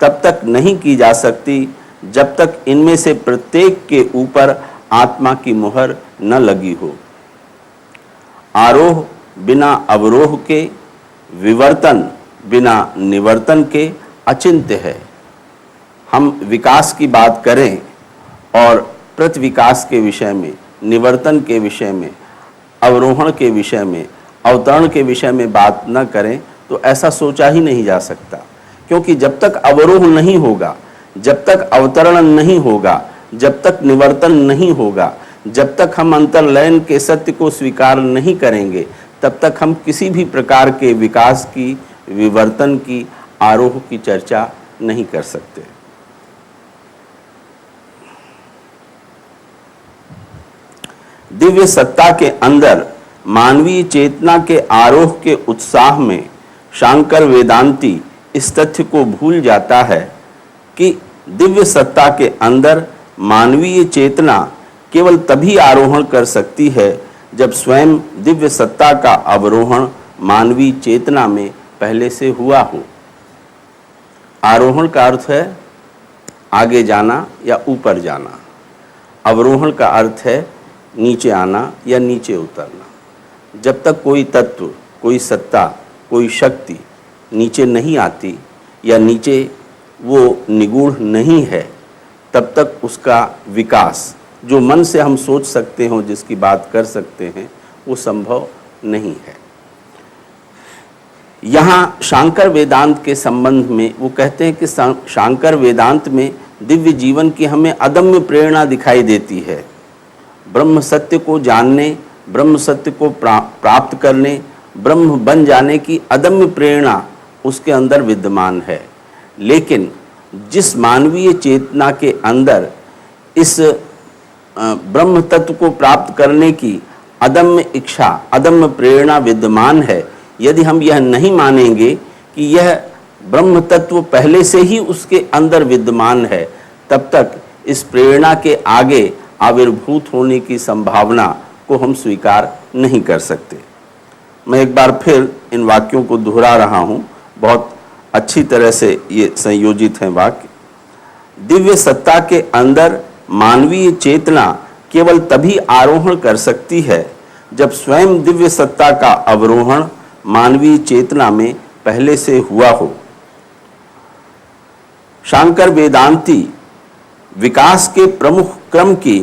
तब तक नहीं की जा सकती जब तक इनमें से प्रत्येक के ऊपर आत्मा की मुहर न लगी हो। आरोह बिना अवरोह के, विवर्तन बिना निवर्तन के अचिंत्य है। हम विकास की बात करें और प्रतिविकास के विषय में, निवर्तन के विषय में, अवरोहण के विषय में, अवतरण के विषय में बात न करें तो ऐसा सोचा ही नहीं जा सकता। क्योंकि जब तक अवरोह नहीं होगा, जब तक अवतरण नहीं होगा, जब तक निवर्तन नहीं होगा, जब तक हम अंतर्लयन के सत्य को स्वीकार नहीं करेंगे, तब तक हम किसी भी प्रकार के विकास की, विवर्तन की, आरोह की चर्चा नहीं कर सकते। दिव्य सत्ता के अंदर मानवीय चेतना के आरोह के उत्साह में शांकर वेदांती इस तथ्य को भूल जाता है कि दिव्य सत्ता के अंदर मानवीय चेतना केवल तभी आरोहण कर सकती है जब स्वयं दिव्य सत्ता का अवरोहण मानवीय चेतना में पहले से हुआ हो। आरोहण का अर्थ है आगे जाना या ऊपर जाना, अवरोहण का अर्थ है नीचे आना या नीचे उतरना। जब तक कोई तत्व, कोई सत्ता, कोई शक्ति नीचे नहीं आती या नीचे वो निगूढ़ नहीं है, तब तक उसका विकास जो मन से हम सोच सकते हो, जिसकी बात कर सकते हैं, वो संभव नहीं है। यहाँ शांकर वेदांत के संबंध में वो कहते हैं कि शांकर वेदांत में दिव्य जीवन की हमें अदम्य प्रेरणा दिखाई देती है। ब्रह्म सत्य को जानने, ब्रह्म सत्य को प्राप्त करने, ब्रह्म बन जाने की अदम्य प्रेरणा उसके अंदर विद्यमान है। लेकिन जिस मानवीय चेतना के अंदर इस ब्रह्म तत्व को प्राप्त करने की अदम्य इच्छा, अदम्य प्रेरणा विद्यमान है, यदि हम यह नहीं मानेंगे कि यह ब्रह्म तत्व पहले से ही उसके अंदर विद्यमान है, तब तक इस प्रेरणा के आगे आविर्भूत होने की संभावना को हम स्वीकार नहीं कर सकते। मैं एक बार फिर इन वाक्यों को दोहरा रहा हूँ, बहुत अच्छी तरह से ये संयोजित हैं वाक्य। दिव्य सत्ता के अंदर मानवीय चेतना केवल तभी आरोहण कर सकती है जब स्वयं दिव्य सत्ता का अवरोहण मानवीय चेतना में पहले से हुआ हो। शांकर वेदांती विकास के प्रमुख क्रम की